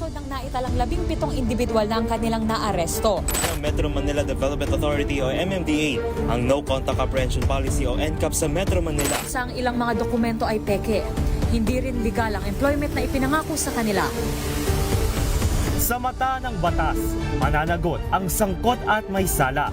Bunsod ng naitalang 17 individual na ang kanilang naaresto. Metro Manila Development Authority o MMDA ang No Contact Apprehension Policy o NCAP sa Metro Manila. Sa ilang mga dokumento ay peke. Hindi rin legal ang employment na ipinangako sa kanila. Sa mata ng batas, mananagot ang sangkot at may sala.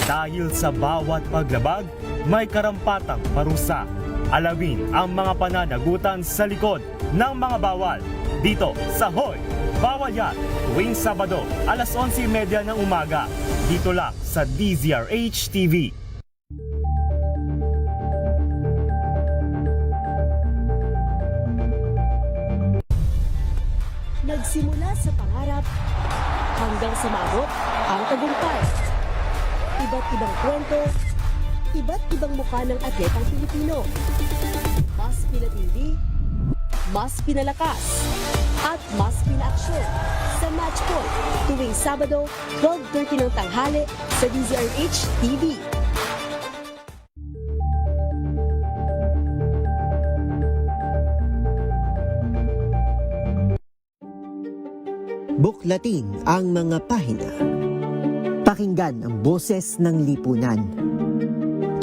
Dahil sa bawat paglabag, may karampatang parusa. Alamin ang mga pananagutan sa likod ng mga bawal. Dito sa Hoy! Bawal Yan! Tuwing Sabado, alas 11:30 ng umaga. Dito lang sa DZRH TV. Nagsimula sa pangarap hanggang sa maabot ang tagumpay. Iba't ibang kwento, iba't ibang mukha ng atletang Pilipino. Mas pinatindi, mas pinalakas, at mas pinaaksyon sa Match Point tuwing Sabado, 12:30 ng tanghali sa DZRH TV. Buklatin ang mga pahina. Pakinggan ang boses ng lipunan.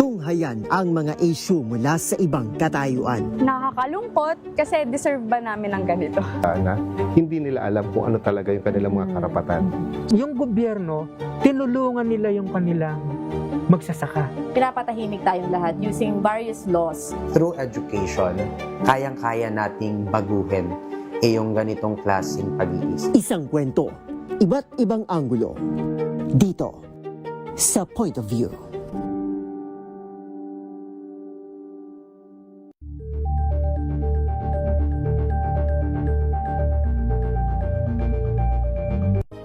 Tunghayan ang mga issue mula sa ibang katayuan. Nakakalungkot kasi deserve ba namin ng ganito? Na hindi nila alam kung ano talaga yung kanilang mga karapatan. Yung gobyerno, tinulungan nila yung kanilang magsasaka. Pinapatahimik tayong lahat using various laws. Through education, kayang-kaya nating baguhin yung ganitong klaseng pag-iisip. Isang kwento, iba't ibang anggulo. Dito, sa Point of View.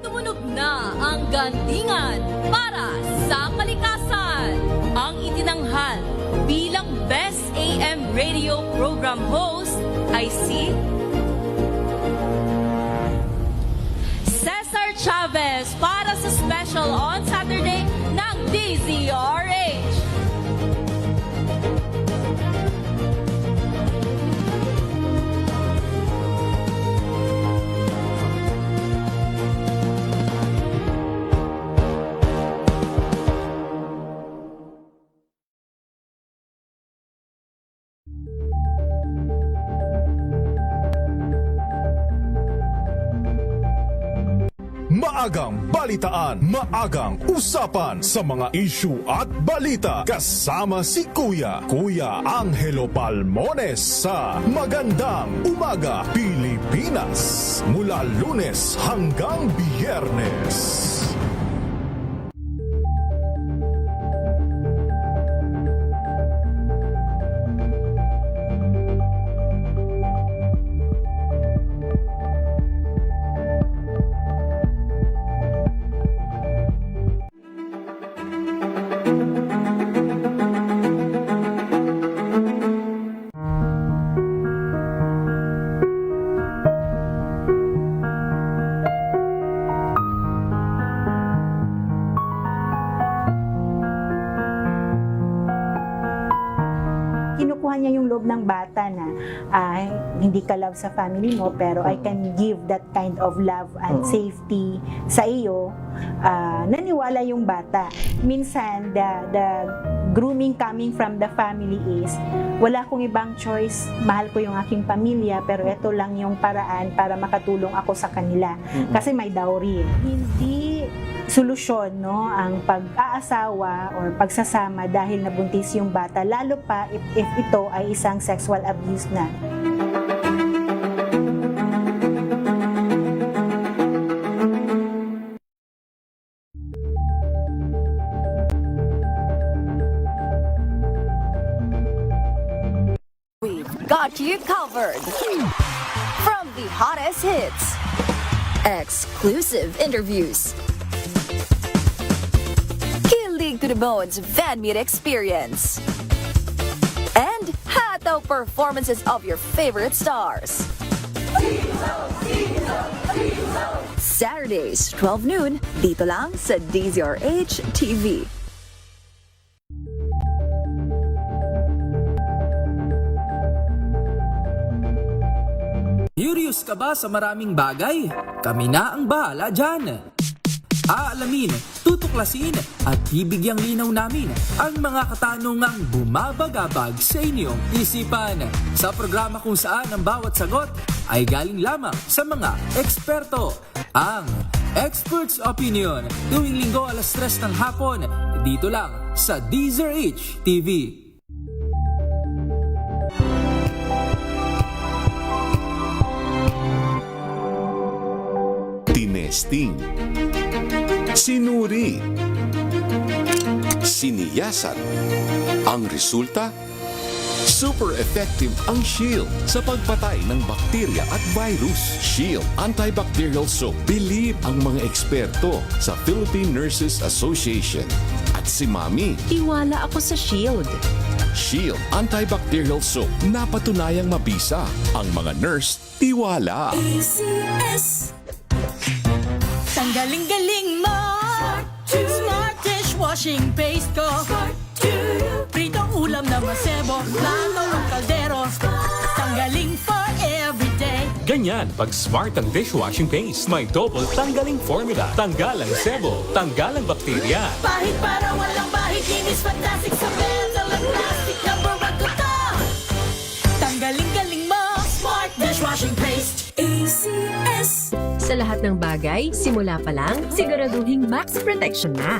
Tumunog na ang gandingan para sa kalikasan. Ang itinanghal bilang Best AM Radio Program Host ay si Cesar Chavez para sa special on Saturday ng DZRH. Maagang balitaan, maagang usapan sa mga issue at balita. Kasama si Kuya Angelo Palmones sa Magandang Umaga Pilipinas. Mula Lunes hanggang Biyernes. Kinukuha niya yung loob ng bata na hindi ka love sa family mo pero I can give that kind of love and safety sa iyo. Naniwala yung bata. Minsan, the grooming coming from the family is, wala akong ibang choice, mahal ko yung aking pamilya pero ito lang yung paraan para makatulong ako sa kanila. Kasi may dowry. Hindi solusyon, no, ang pag-aasawa or pagsasama dahil nabuntis yung bata, lalo pa if ito ay isang sexual abuse na. We've got you covered. From the hottest hits, exclusive interviews, kilig to the bones fan meet experience, and hataw performances of your favorite stars. Saturdays, 12 noon, dito lang sa DZRH TV. Curious ka ba sa maraming bagay? kami na ang bahala dyan. Aalamin, tutuklasin at bibigyang linaw namin ang mga katanungang bumabagabag sa inyong isipan. Sa programa kung saan ang bawat sagot ay galing lamang sa mga eksperto. Ang Expert's Opinion, tuwing linggo 3:00 ng hapon, dito lang sa DZRH TV. Tinesting, sinuri, siniyasan. Ang resulta? Super effective ang Shield sa pagpatay ng bakterya at virus. Shield Antibacterial Soap. Believe ang mga eksperto sa Philippine Nurses Association. At si Mami. Tiwala ako sa Shield. Shield Antibacterial Soap. Napatunayang mabisa. Ang mga nurse, tiwala. Tanggaling-galing mo Smart dishwashing paste ko Pritong ulam na masebo Plato ng kaldero Tanggaling for everyday. Ganyan pag smart ang dishwashing paste. May double tanggaling formula. Tanggalang sebo, tanggalang bakterya. Pahit para walang bahid Linis fantastic sa metal at plastic Number 1 ko to Tanggaling-galing mo Smart dishwashing paste ACS. Sa lahat ng bagay, simula pa lang, siguraduhing max protection na.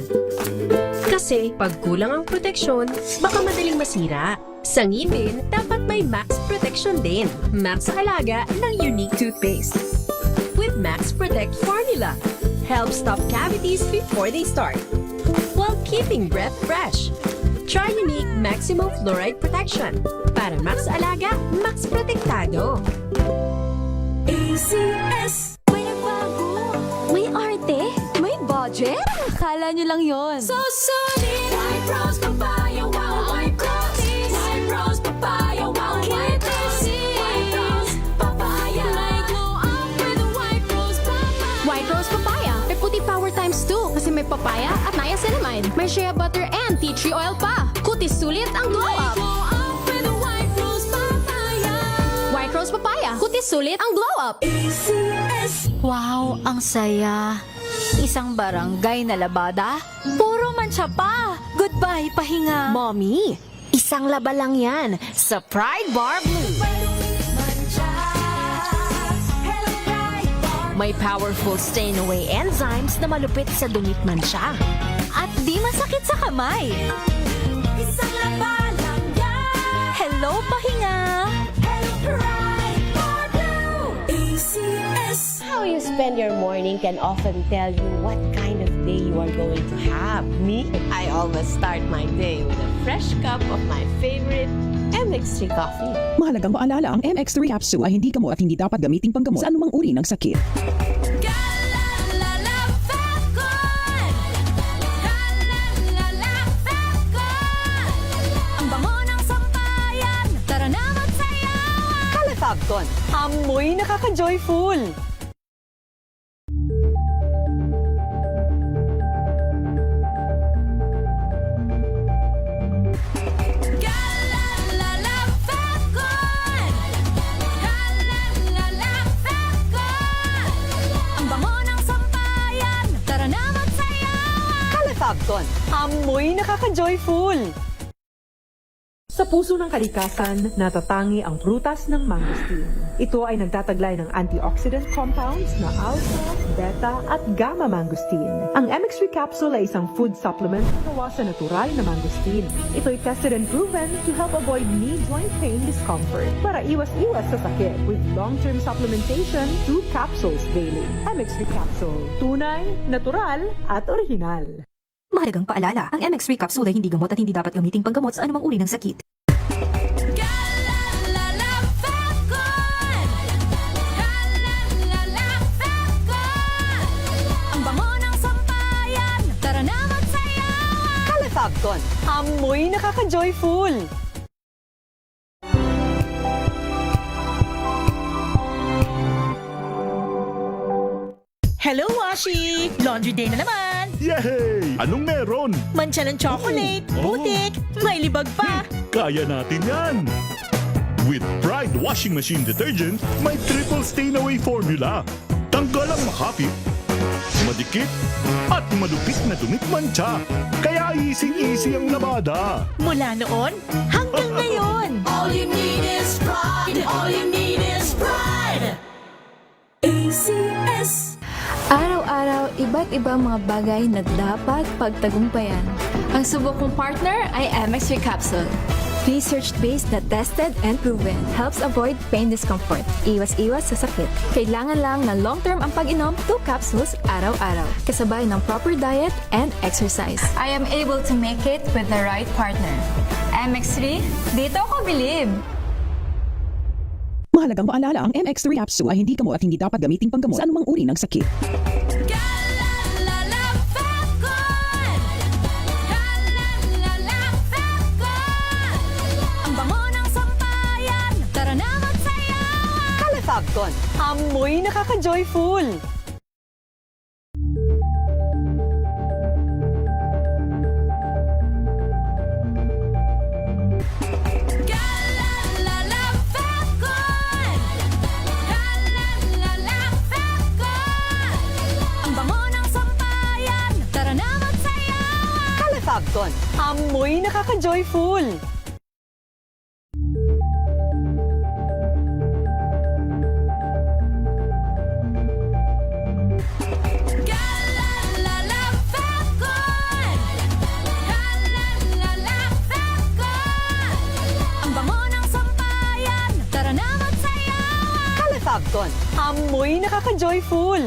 Kasi pag kulang ang proteksyon, baka madaling masira. Sa ngipin, dapat may max protection din. Max sa alaga ng Unique Toothpaste. With Max Protect Formula, help stop cavities before they start, while keeping breath fresh. Try Unique Maximum Fluoride Protection. Para max sa alaga, max protektado. ACS. May arte? May budget? Akala nyo lang yon. So solid, White Rose Papaya, wow, White Rose, White Rose Papaya, wow, White Rose, White Rose Papaya, may glow up with White Rose Papaya. White Rose Papaya, may puti power times 2 kasi may papaya at niacinamide. May shea butter and tea tree oil pa. Kutis sulit ang glow May up. glow up with White Rose Papaya. White Rose Papaya, kutis sulit ang glow up. ACS. Wow, ang saya. Isang barangay na labada? Puro mancha pa. Goodbye, pahinga. Mommy, isang laba lang yan sa Pride Bar Blue. May powerful stain-away enzymes na malupit sa dumit mansya. At di masakit sa kamay. Isang laba lang yan. Hello, pahinga. Hello, Pride Bar Blue. ACS. How you spend your morning can often tell you what kind of day you are going to have. Me, I always start my day with a fresh cup of my favorite MX3 coffee. Mahalagang paalala, ang MX3 capsule ay hindi gamot at hindi dapat gamiting panggamot sa anumang uri ng sakit. Ang bango ng sampayan. Tara na magsayawan. Califabcon, amoy nakaka-joyful. Ang bango ng sampayan. Tara na magsayawan. Califabcon, amoy nakaka-joyful. Sa puso ng kalikasan, natatangi ang prutas ng mangosteen. Ito ay nagtataglay ng antioxidant compounds na alpha, beta at gamma mangosteen. Ang MX3 capsule ay isang food supplement na gawa sa natural na mangosteen. Ito ay tested and proven to help avoid knee joint pain discomfort para iwas-iwas sa sakit with long-term supplementation 2 capsules daily. MX3 capsule, tunay, natural at orihinal. Mahalagang paalala, ang MX3 capsule ay hindi gamot at hindi dapat gamiting panggamot sa anumang uri ng sakit. Ang bango ng sampayan. Tara na magsayawan. Califabcon, amoy nakaka-joyful. Hello, Washi! Laundry day na naman! Yay! Anong meron? Mancha ng chocolate, putik, may libag pa! Kaya natin yan! With Pride Washing Machine Detergent, may triple stain away formula. Tanggal ang makapit, madikit, at malupit na dumit mancha. Kaya easy-easy ang labada. Mula noon hanggang ngayon. All you need is pride. All you need is pride. ACS. Araw-araw, iba't ibang mga bagay na dapat pagtagumpayan. Ang subok kong partner ay MX3 Capsule. Research-based na tested and proven. Helps avoid pain discomfort. Iwas-iwas sa sakit. Kailangan lang ng long-term ang pag-inom 2 capsules araw-araw. Kasabay ng proper diet and exercise. I am able to make it with the right partner. MX3, dito ako believe. Mahalagang paalala, ang MX3 Capsule ay hindi gamot at hindi dapat gamiting panggamot sa anumang uri ng sakit. Ang bango ng sampayan. Tara na magsayawan. Calefacton, amoy nakaka-joyful. Ang bango ng sampayan. Tara na magsayawan. Calefacton, amoy nakaka-joyful. Ang bango ng sampayan. Tara na magsayawan. Calefacton, amoy nakaka-joyful.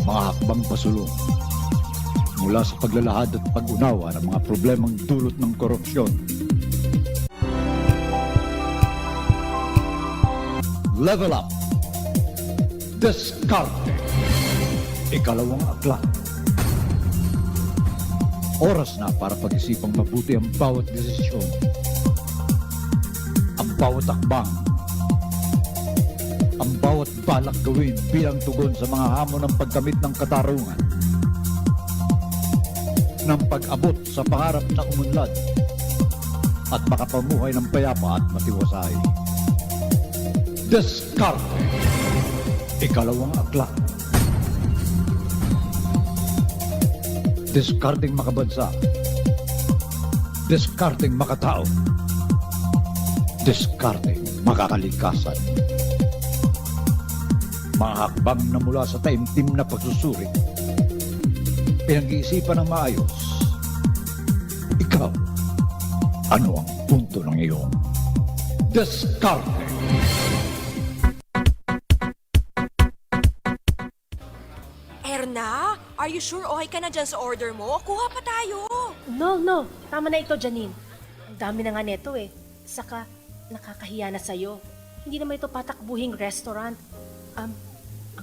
Mga hakbang pasulong mula sa paglalahad at pag-unawa ng mga problemang dulot ng korupsyon. Level up. Diskarte. Ikalawang aklat. Oras na para pag-isipang mabuti ang bawat desisyon. Ang bawat akbang. Ang bawat balak gawin bilang tugon sa mga hamon ng pagkamit ng katarungan. Ng pag-abot sa pangarap na umunlad at makapamuhay ng payapa at matiwasay. Diskarte. Ikalawang aklat. Diskarting makabansa. Diskarting makatao. Diskarting makakalikasan. Mga hakbang na mula sa taimtim na pagsusuri. Pinag-iisipan ng maayos. Ikaw, ano ang punto ng iyong diskarte? Erna, are you sure okay ka na dyan sa order mo? Kuha pa tayo. No. Tama na ito, Janine. Ang dami na nga neto eh. Saka, nakakahiya na sa'yo. Hindi naman ito patakbuhing restaurant. Ang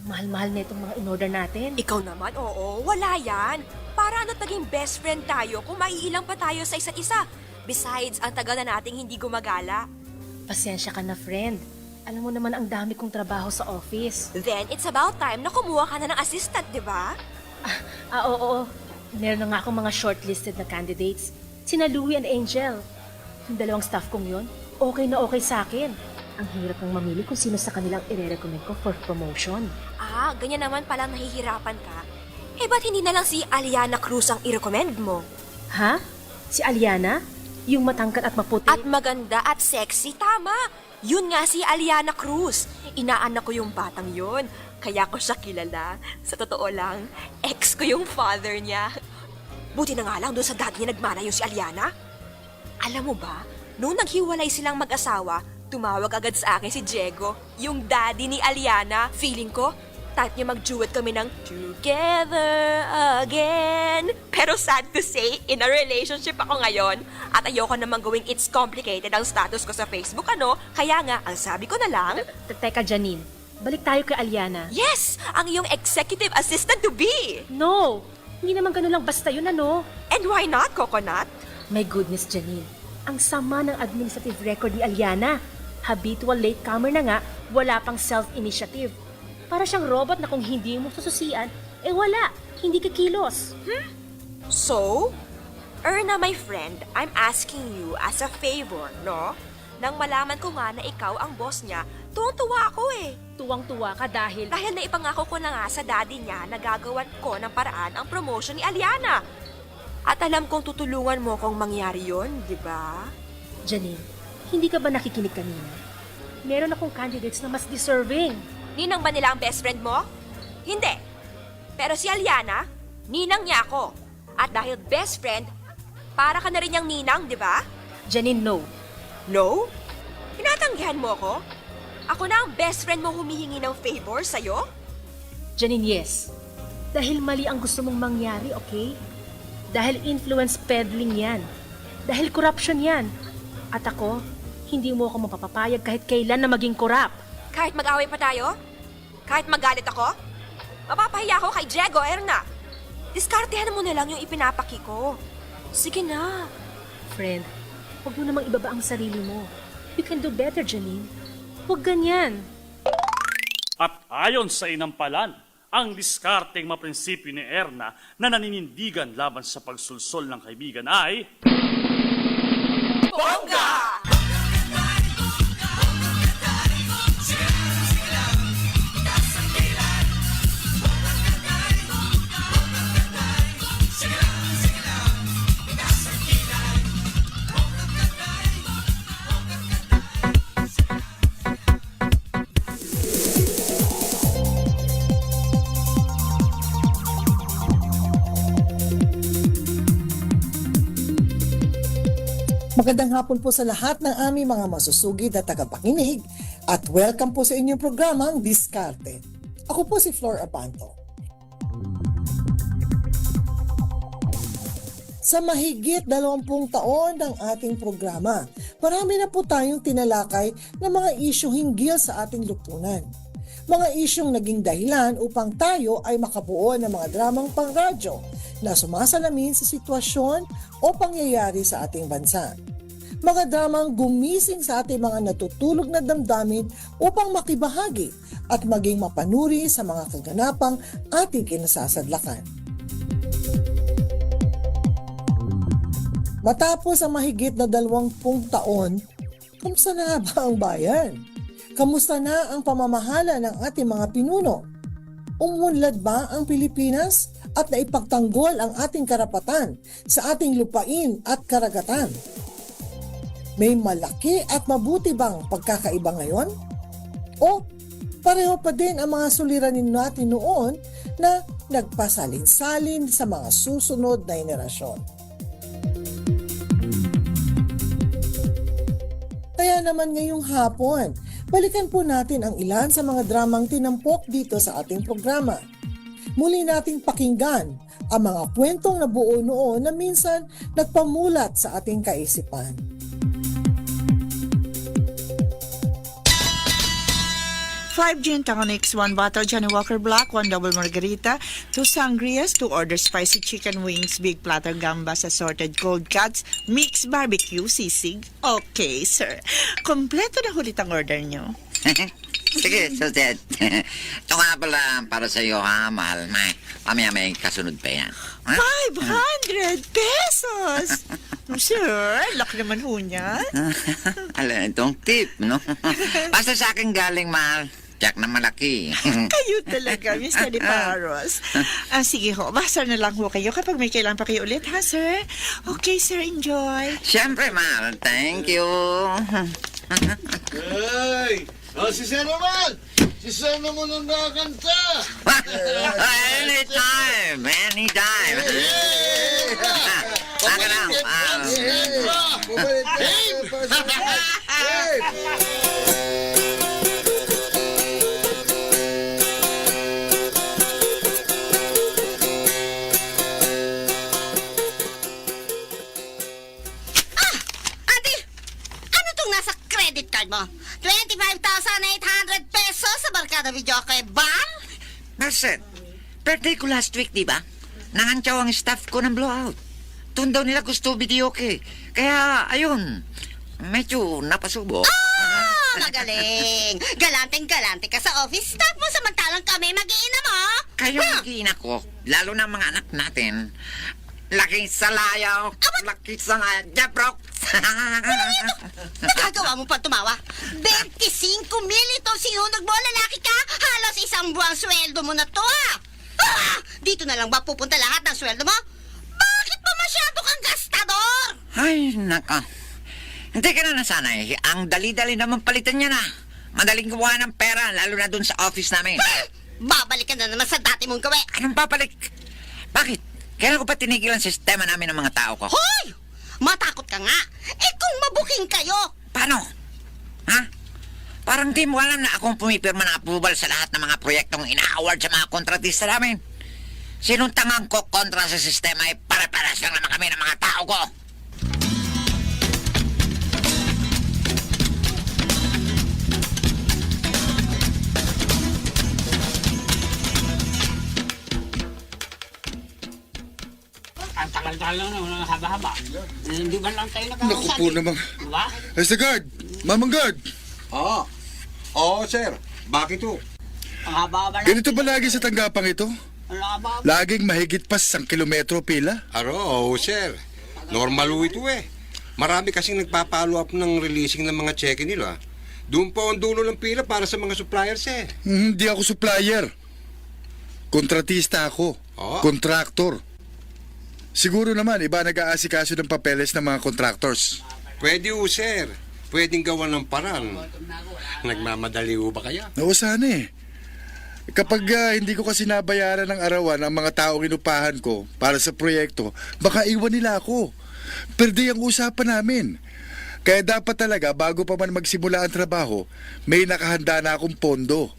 mahal-mahal na itong mga in-order natin. Ikaw naman, oo. Wala yan. Para ano't naging best friend tayo kung maiilang pa tayo sa isa't isa. Besides, ang tagal na nating hindi gumagala. Pasensya ka na, friend. Alam mo naman ang dami kong trabaho sa office. Then, it's about time na kumuha ka na ng assistant, di ba? Oo. Meron na nga akong mga shortlisted na candidates. Sina Louie and Angel. Yung dalawang staff kong yun, okay na okay sa akin. Ang hirap ng mamili kung sino sa kanilang ire-recommend ko for promotion. Ganyan naman palang nahihirapan ka. Ba't hindi na lang si Aliana Cruz ang i-recommend mo? Ha? Si Aliana? Yung matangkad at maputi? At maganda at sexy, tama. Yun nga si Aliana Cruz. Inaanak ko yung batang yun. Kaya ko siya kilala. Sa totoo lang, ex ko yung father niya. Buti na nga lang doon sa dad niya nagmana yung si Aliana. Alam mo ba, nung naghiwalay silang mag-asawa, tumawag agad sa akin si Diego, yung daddy ni Aliana. Feeling ko, type niya mag-duet kami ng Together Again. Pero sad to say, in a relationship ako ngayon at ayoko namang gawing it's complicated ang status ko sa Facebook, Kaya nga, ang sabi ko na lang... Teka, Janine. Balik tayo kay Aliana. Yes! Ang iyong executive assistant to be! No! Hindi naman ganun lang basta yun, And why not, Coconut? My goodness, Janine. Ang sama ng administrative record ni Aliana. Habitual latecomer na nga, wala pang self-initiative. Para siyang robot na kung hindi mo sususian, wala, hindi kikilos. So, Erna, my friend, I'm asking you as a favor, no? Nang malaman ko nga na ikaw ang boss niya, tuwang-tuwa ako eh. Tuwang-tuwa ka dahil... Dahil naipangako ko na nga sa daddy niya na gagawan ko ng paraan ang promotion ni Aliana. At alam kong tutulungan mo kung mangyari yon, di ba? Janine, hindi ka ba nakikinig kanina? Meron akong candidates na mas deserving. Ninang ba nila ang best friend mo? Hindi. Pero si Aliana, ninang niya ako. At dahil best friend, para ka na rin niyang ninang, di ba? Janine, no. No? Tinatanggihan mo ako? Ako na ang best friend mo humihingi ng favor sa'yo? Janine, yes. Dahil mali ang gusto mong mangyari, okay? Dahil influence peddling yan. Dahil corruption yan. At ako, hindi mo ako mapapapayag kahit kailan na maging korap. Kahit mag-away pa tayo? Kahit magalit ako? Mapapahiya ako kay Diego, Erna. Diskartehan mo na lang yung ipinapaki ko. Sige na. Friend, huwag mo namang ibaba ang sarili mo. You can do better, Janine. Huwag ganyan. At ayon sa inampalan, ang diskarteng maprinsipyo ni Erna na naninindigan laban sa pagsulsol ng kaibigan ay... Bongga! Magandang hapon po sa lahat ng aming mga masusugid at tagapakinig at welcome po sa inyong programang Diskarte. Ako po si Flor Abanto. Sa mahigit 20 taon ng ating programa, marami na po tayong tinalakay ng mga isyong hinggil sa ating lipunan. Mga isyong naging dahilan upang tayo ay makabuo ng mga dramang pangradyo na sumasalamin sa sitwasyon o pangyayari sa ating bansa. Mga dramang gumising sa ating mga natutulog na damdamin upang makibahagi at maging mapanuri sa mga kaganapang ating kinasasadlakan. Matapos ang mahigit na 20 taon, kamusta na ba ang bayan? Kamusta na ang pamamahala ng ating mga pinuno? Umunlad ba ang Pilipinas at naipagtanggol ang ating karapatan sa ating lupain at karagatan? May malaki at mabuti bang pagkakaiba ngayon? O pareho pa din ang mga suliranin natin noon na nagpasalin-salin sa mga susunod na henerasyon? Kaya naman ngayong hapon, balikan po natin ang ilan sa mga dramang tinampok dito sa ating programa. Muli nating pakinggan ang mga kwentong nabuo noon na minsan nagpamulat sa ating kaisipan. 5 gin tonics, 1 bottle Johnny Walker Black, 1 double margarita, 2 sangrias, 2 order spicy chicken wings, big platter gambas, assorted cold cuts, mixed barbecue, sisig. Okay, sir. Kompleto na ulit ang order nyo. Sige, Suset. Ito nga pala para sa iyo, ha, mahal. Mamaya may kasunod pa yan. Ha? 500 pesos! Sir, laki naman ho niyan. Alam, itong tip, no? Basta sa akin galing, mahal. Tiyak na malaki. Kayo talaga, Mr. De Paros. Sige ho, basta na lang ho kayo kapag may kailangan pa kayo ulit, ha, sir? Okay, sir, enjoy. Siyempre, mahal. Thank you. Hey! Si Sir naman! Si Sir naman ang nakakanta! Anytime! Anytime! Saka lang. Credit card mo. 25,800 pesos sa Barkada Videoke Bar? Marcel, birthday ko last week, di ba? Nangantyaw ang staff ko ng blowout. Doon daw nila gusto videoke. Kaya, ayun, medyo napasubo. magaling. Galanteng-galante ka sa office staff mo samantalang kami mag-iina mo. Kayo mag-iina ko, lalo na mga anak natin. Laki sa layaw, laki sa jabrok. Nagagawa mo pa tumawa. 25 mil itong sinunod mo, lalaki ka. Halos isang buwang sweldo mo na to, dito na lang ba pupunta lahat ng sweldo mo? Bakit pa masyado kang gastador? Ay, naka. Hindi ka na nasanay. Ang dali-dali naman palitan niya na. Madaling gawa ng pera, lalo na dun sa office namin. Babalik ka na naman sa dati mong gawe. Anong babalik? Bakit? Kailan ko pa tinigil ang sistema namin ng mga tao ko? Hoy! Matakot ka nga. Kung mabuking kayo. Paano? Ha? Parang di mo alam na akong pumipirma ng approval sa lahat ng mga proyektong ina-award sa mga kontratista namin. Sinong tangang ko kontra sa sistema ay pare-paras lang naman kami ng mga tao ko. Ang tagal-tagal lang naman, ang haba-haba. Hindi ba lang tayo nakausap? Naku po naman. Diba? Mr. Guard! Mamang Guard! Oo, sir. Bakit to? Ang haba-haba lang. Ganito ba lagi sa tanggapang ito? Ang haba-haba. Laging mahigit pa 1 kilometro pila? Oo, sir. Normal ho ito eh. Marami kasing nagpa-follow up ng releasing ng mga cheque nila. Doon po ang dulo ng pila para sa mga suppliers eh. Hindi ako supplier. Kontratista ako. Contractor. Siguro naman, iba nag-aasikaso ng papeles ng mga contractors. Pwede ho, sir. Pwedeng gawa ng paraan. Nagmamadali ho ba kaya? Oo, sana eh. Kapag hindi ko kasi nabayaran ng arawan ang mga taong inupahan ko para sa proyekto, baka iwan nila ako. Perde ang usapan namin. Kaya dapat talaga, bago pa man magsimula ang trabaho, may nakahanda na akong pondo.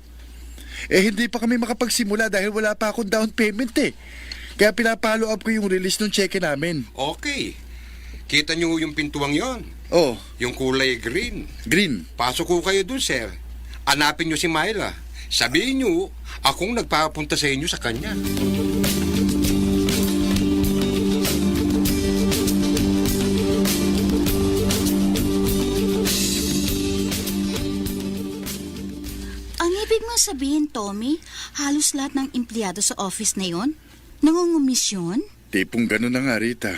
Hindi pa kami makapagsimula dahil wala pa akong down payment eh. Kaya pinapalo up ko yung release ng cheque namin. Okay. Kita nyo yung pintuang yon? Oh. Yung kulay green. Green? Pasok ko kayo dun, sir. Hanapin nyo si Myla. Sabihin nyo, akong nagpapunta sa inyo sa kanya. Ang ibig mo sabihin, Tommy, halos lahat ng empleyado sa office na yon nangungumisyon? Tipong gano'n na nga, Rita.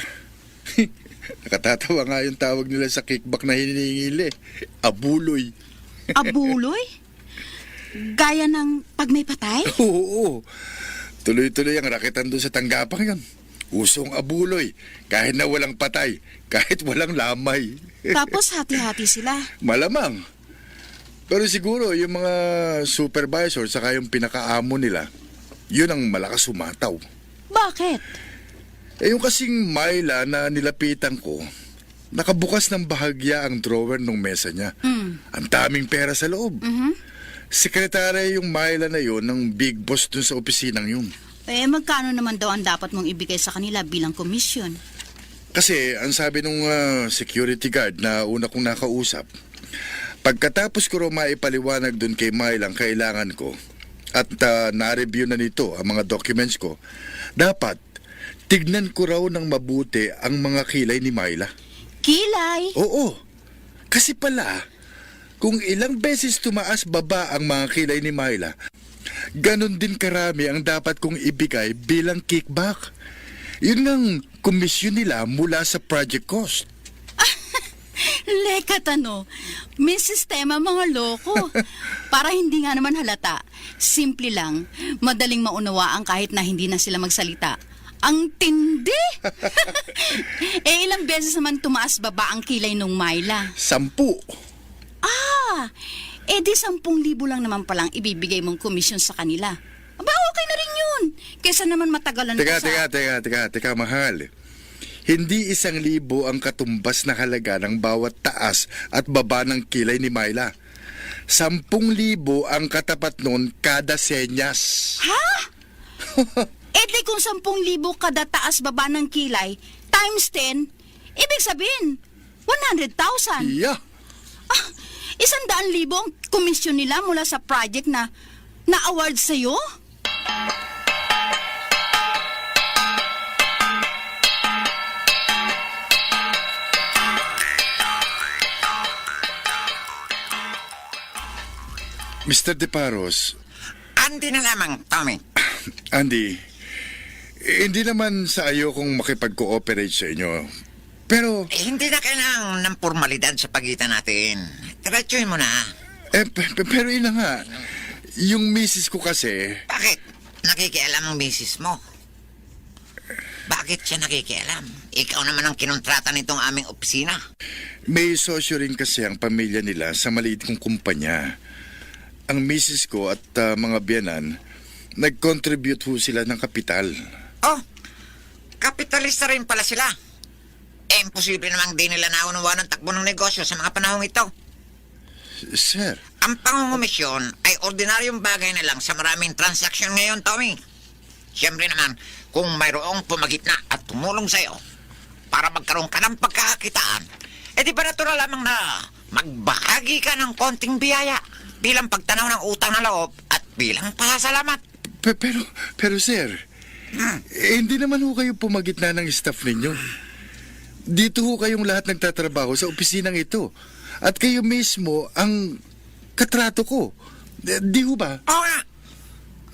Nakatatawa nga yung tawag nila sa kickback na hininingil eh. Abuloy. Abuloy? Gaya ng pag may patay? Oo. Tuloy-tuloy ang raketan doon sa tanggapang yan. Usong abuloy. Kahit na walang patay. Kahit walang lamay. Tapos hati-hati sila. Malamang. Pero siguro yung mga supervisor saka yung pinakaamo nila, yun ang malakas umataw. Bakit? Yung kasing Myla na nilapitan ko, nakabukas ng bahagya ang drawer ng mesa niya. Ang daming pera sa loob. Sekretary yung Myla na yun ng big boss dun sa opisinang yun. Magkano naman daw ang dapat mong ibigay sa kanila bilang komisyon? Kasi ang sabi nung security guard na una kong nakausap, pagkatapos ko raw maipaliwanag dun kay Myla ang kailangan ko, at na-review na nito ang mga documents ko, dapat tignan ko raw ng mabuti ang mga kilay ni Myla. Kilay? Oo. Kasi pala, kung ilang beses tumaas baba ang mga kilay ni Myla, ganon din karami ang dapat kong ibigay bilang kickback. Yun ang komisyon nila mula sa project cost. Lekatano, may sistema mga loko. Para hindi nga naman halata, simple lang, madaling maunawaan kahit na hindi na sila magsalita. Ang tindi! Ilang beses naman tumaas baba ang kilay nung Myla? 10. Di 10,000 lang naman palang ibibigay mong komisyon sa kanila. Aba, okay na rin yun. Kesa naman matagalan Teka, mahal. Hindi 1,000 ang katumbas na halaga ng bawat taas at baba ng kilay ni Myla. 10,000 ang katapat nun kada senyas. Ha? Di kung 10,000 kada taas baba ng kilay, times 10, ibig sabihin, 100,000. Yeah. 100,000 ang komisyon nila mula sa project na na-award sa'yo? Mr. De Paros, Andy na lamang, Tommy. Andy, hindi naman sa ayaw kong makipag-cooperate sa inyo. Pero... Hindi na kailangan ng formalidad sa pagitan natin. Diretsuhin mo na. Pero ina nga, yung misis ko kasi... Bakit? Nakikialam ang misis mo. Bakit siya nakikialam? Ikaw naman ang kinontrata nitong aming opisina. May sosyo rin kasi ang pamilya nila sa maliit kong kumpanya. Ang misis ko at mga biyanan, nag-contribute ho sila ng kapital. Oh, kapitalista rin pala sila. Imposible namang di nila naunawa ng takbo ng negosyo sa mga panahong ito. Sir. Ang pangungumisyon ay ordinaryong bagay na lang sa maraming transaksyon ngayon, Tommy. Siyempre naman, kung mayroong pumagitna at tumulong sa'yo para magkaroon ka ng pagkakakitaan, di ba natural lamang na magbahagi ka ng konting biyaya bilang pagtanaw ng utang na loob at bilang pasasalamat. Pero sir, hindi naman ho kayo pumagitna ng staff ninyo. Dito ho kayong lahat nagtatrabaho sa opisinang ito. At kayo mismo ang katrato ko. Di ho ba? Oo nga.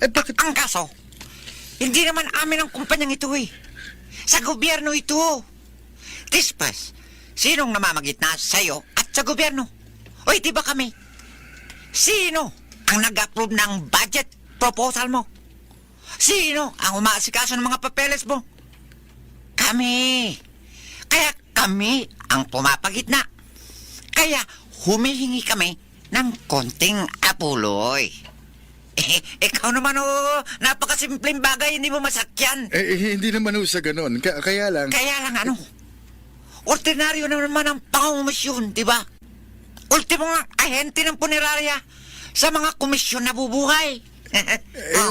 Bakit? Ang kaso, hindi naman amin ang kumpanyang ito eh. Sa gobyerno ito. Tispas, sinong namamagitna sa'yo at sa gobyerno? O di ba kami? Sino ang nag-approve ng budget proposal mo? Sino ang umaasikaso ng mga papeles mo? Kami. Kaya kami ang pumapagitna. Kaya humihingi kami ng konting apuloy. Ikaw naman napakasimpleng bagay, hindi mo masakyan. Hindi naman ho sa ganon. Kaya lang... Kaya lang ano? Ordinaryo naman ang pangungumisyon, di ba? Ultimo nga, ahente ng punerarya sa mga komisyon na bubuhay.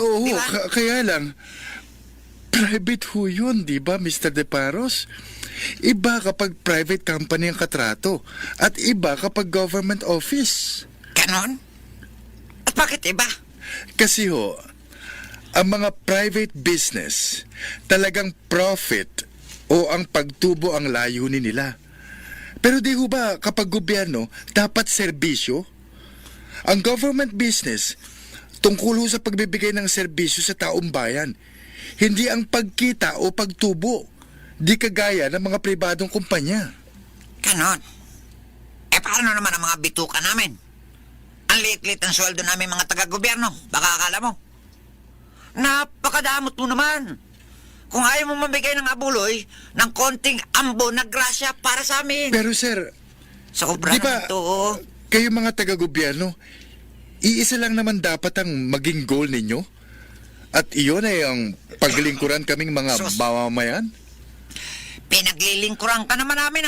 Oo, diba? Kaya lang... Private ho yun, di ba, Mr. De Paros? Iba kapag private company ang katrato at iba kapag government office. Ganon? At bakit iba? Kasi ho, ang mga private business, talagang profit o ang pagtubo ang layunin nila. Pero di ho ba kapag gobyerno, dapat serbisyo? Ang government business, tungkol ho sa pagbibigay ng serbisyo sa taong bayan. Hindi ang pagkita o pagtubo. Di kagaya ng mga pribadong kumpanya. Ganon? Paano naman ang mga bituka namin? Ang liit-liit ang sweldo namin mga taga-gobyerno. Baka akala mo. Napakadamot mo naman. Kung ayaw mo mabigay ng abuloy, ng konting ambo na grasya para sa amin. Pero sir, sobra di ba, naman to. Kayo mga taga-gobyerno, iisa lang naman dapat ang maging goal ninyo? At iyon ay ang paglingkuran kaming mga mamamayan? Pinaglilingkuran ka naman namin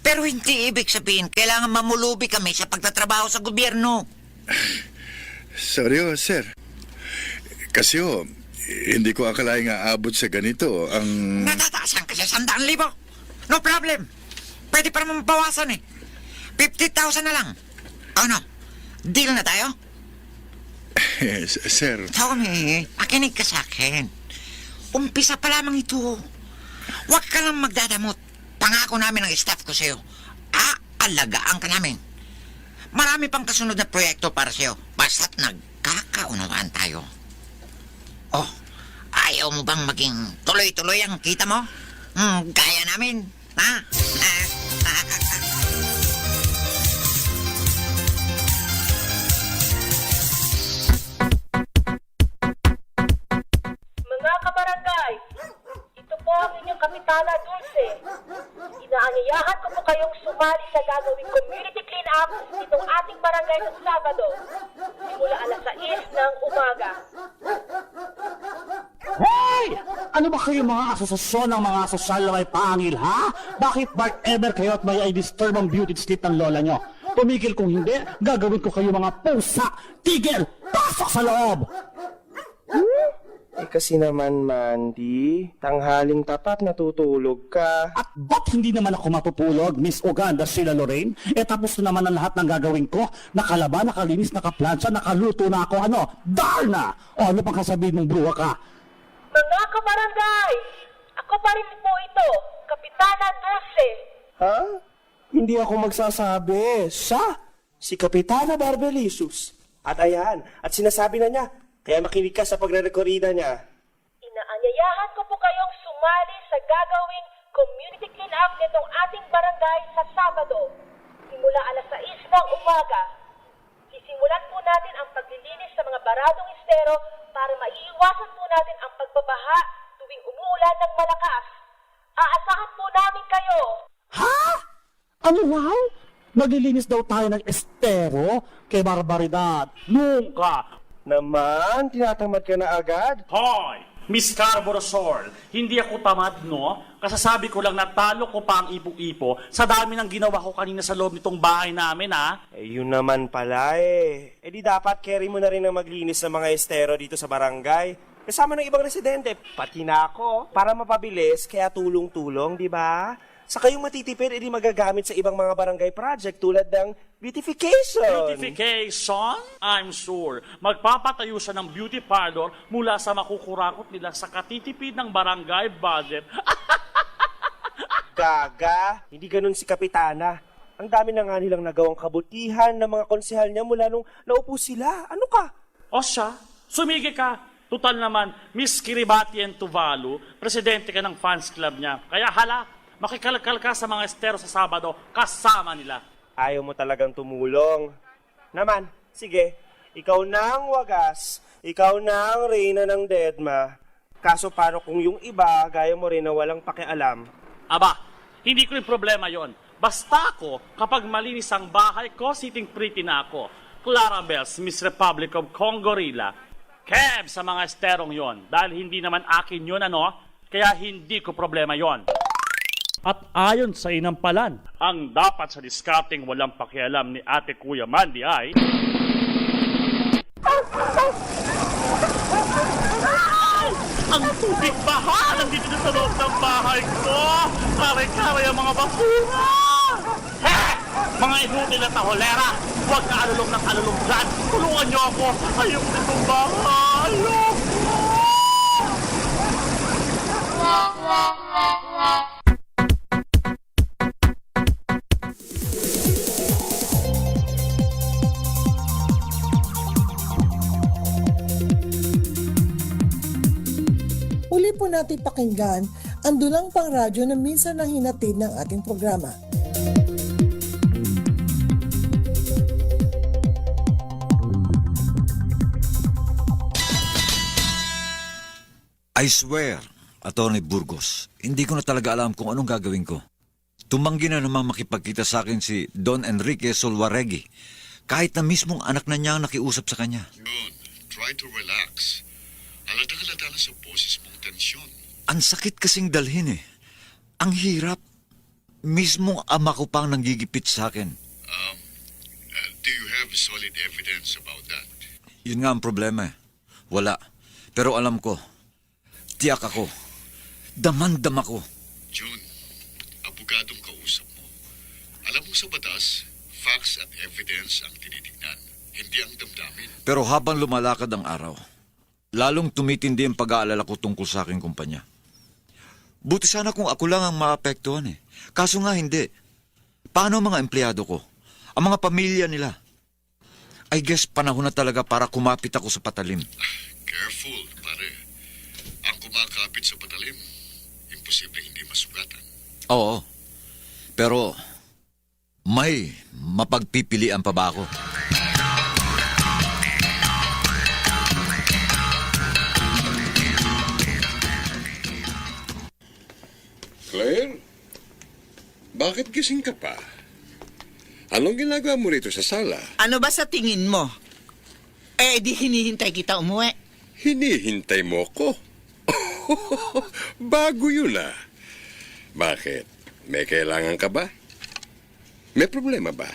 Pero hindi ibig sabihin kailangan mamulubi kami sa pagtatrabaho sa gobyerno. Sorry sir. Kasi hindi ko akalaing aabot sa ganito ang... Natataasan kasi 100,000. No problem. Pwede pa naman mabawasan 50,000 na lang. Ano? Deal na tayo? Sir. Tommy, makinig ka sa akin. Umpisa pa lamang ito. Huwag ka lang magdadamot. Pangako namin ng staff ko sa'yo. Aalagaan ka namin. Marami pang kasunod na proyekto para sa'yo. Basta't nagkakaunawaan tayo. Ayaw mo bang maging tuloy-tuloy ang kita mo? Gaya namin, Mga kabarangay, ito po ang inyong Kapitana Dulce. Inaanyayahan ko po kayong sumali sa gagawing community clean-up nitong ating barangay sa Sabado, simula alas 6 ng umaga. Hoy! Ano ba kayo mga asosasyon ng mga sosyal na may pangil, ha? Bakit ever kayo at may disturb ang beauty sleep ng lola nyo? Tumigil kung hindi, gagawin ko kayo mga pusa! Tigil! Pasok sa loob! Kasi naman, Mandy, tanghaling tapat natutulog ka. At ba't hindi naman ako matutulog, Miss Uganda, Sheila Lorraine? Tapos na naman ang lahat ng gagawin ko. Nakalaba, nakalinis, nakaplansya, nakaluto na ako, Darna! O ano pang kasabihin mong bruha ka? Mga kabarangay, ako pa rin po ito, Kapitana Dulce. Ha? Hindi ako magsasabi. Si Kapitana Barbelicious. At ayan, at sinasabi na niya, kaya makinig ka sa pagre-rekorida niya. Inaanyayahan ko po kayong sumali sa gagawing community clean-up nitong ating barangay sa Sabado. Simula alas 6 ng umaga. Sisimulan po natin ang paglilinis sa mga baradong estero para maiiwasan po natin ang pagbabaha tuwing umuulan ng malakas. Aasahan po namin kayo! Ha? Ano raw? Naglilinis daw tayo ng estero? Kay barbaridad. Nunca. Naman, tinatamad ka na agad? Hoy! Miss Carborosol, hindi ako tamad, no? Kasasabi ko lang na talo ko pa ang ipo-ipo sa dami ng ginawa ko kanina sa loob nitong bahay namin, ha? Yun naman pala eh. Di dapat carry mo na rin ang maglinis ng mga estero dito sa barangay. Kasama ng ibang residente, pati na ako. Para mapabilis, kaya tulong-tulong, di ba? Sa kayong matitipid, edi magagamit sa ibang mga barangay project tulad ng beautification. Beautification? I'm sure. Magpapatayo siya ng beauty parlor mula sa makukurakot nila sa katitipid ng barangay budget. Gaga, hindi ganun si Kapitana. Ang dami na nga nilang nagawang kabutihan ng mga konsehal niya mula nung naupo sila. Ano ka? O siya, sumigi ka. Total naman, Miss Kiribati and Tuvalu, presidente ka ng fans club niya. Kaya hala, makikalkal ka sa mga estero sa Sabado, kasama nila. Ayaw mo talagang tumulong. Naman, sige, ikaw na ang wagas, ikaw na ang reyna ng Dedma. Kaso paano kung yung iba, gaya mo rin na walang pakialam? Aba, hindi ko rin problema yon. Basta ako, kapag malinis ang bahay ko, sitting pretty na ako. Clara Bells, Miss Republic of Congorilla. Kev sa mga esterong yon. Dahil hindi naman akin yun, ano? Kaya hindi ko problema yon. At ayon sa inampalan, ang dapat sa diskarteng walang pakialam ni Ate Kuya Mandy ay... Ang tubig baha! Nandito na sa loob ng bahay ko! Karay-karay ang mga basura! Mga inutil at holera! Huwag ka alulong ng alulong dyan! Tulungan niyo ako! Ayoko nitong bahay! Uli po natin pakinggan ang dulang pangradyo na minsan nang hinatid ng ating programa. I swear, Atty. Burgos, hindi ko na talaga alam kung anong gagawin ko. Tumanggi na naman makipagkita sa akin si Don Enrique Solwaregui, kahit na mismong anak na niya ang nakiusap sa kanya. Yun, try to relax. Halata-halata na sa boses mong tensyon. Ang sakit kasing dalhin eh. Ang hirap. Mismong ama ko pang nanggigipit sa akin. Do you have solid evidence about that? Yun nga ang problema eh. Wala. Pero alam ko, tiyak ako. Damandam ako. June, abogadong kausap mo. Alam mo sa batas, facts at evidence ang tinitignan, hindi ang damdamin. Pero habang lumalakad ang araw, lalong tumitindi ang pag-aalala ko tungkol sa aking kumpanya. Buti sana kung ako lang ang maapektuhan eh. Kaso nga hindi. Paano ang mga empleyado ko? Ang mga pamilya nila? I guess panahon na talaga para kumapit ako sa patalim. Careful, pare. Ang kumakapit sa patalim, imposible hindi masugatan. Oo. Pero may mapagpipilian pa ba ako? Claire, bakit gising ka pa? Anong ginagawa mo rito sa sala? Ano ba sa tingin mo? Di hinihintay kita umuwi. Hinihintay mo ko? Bago yun ah. Bakit? May kailangan ka ba? May problema ba?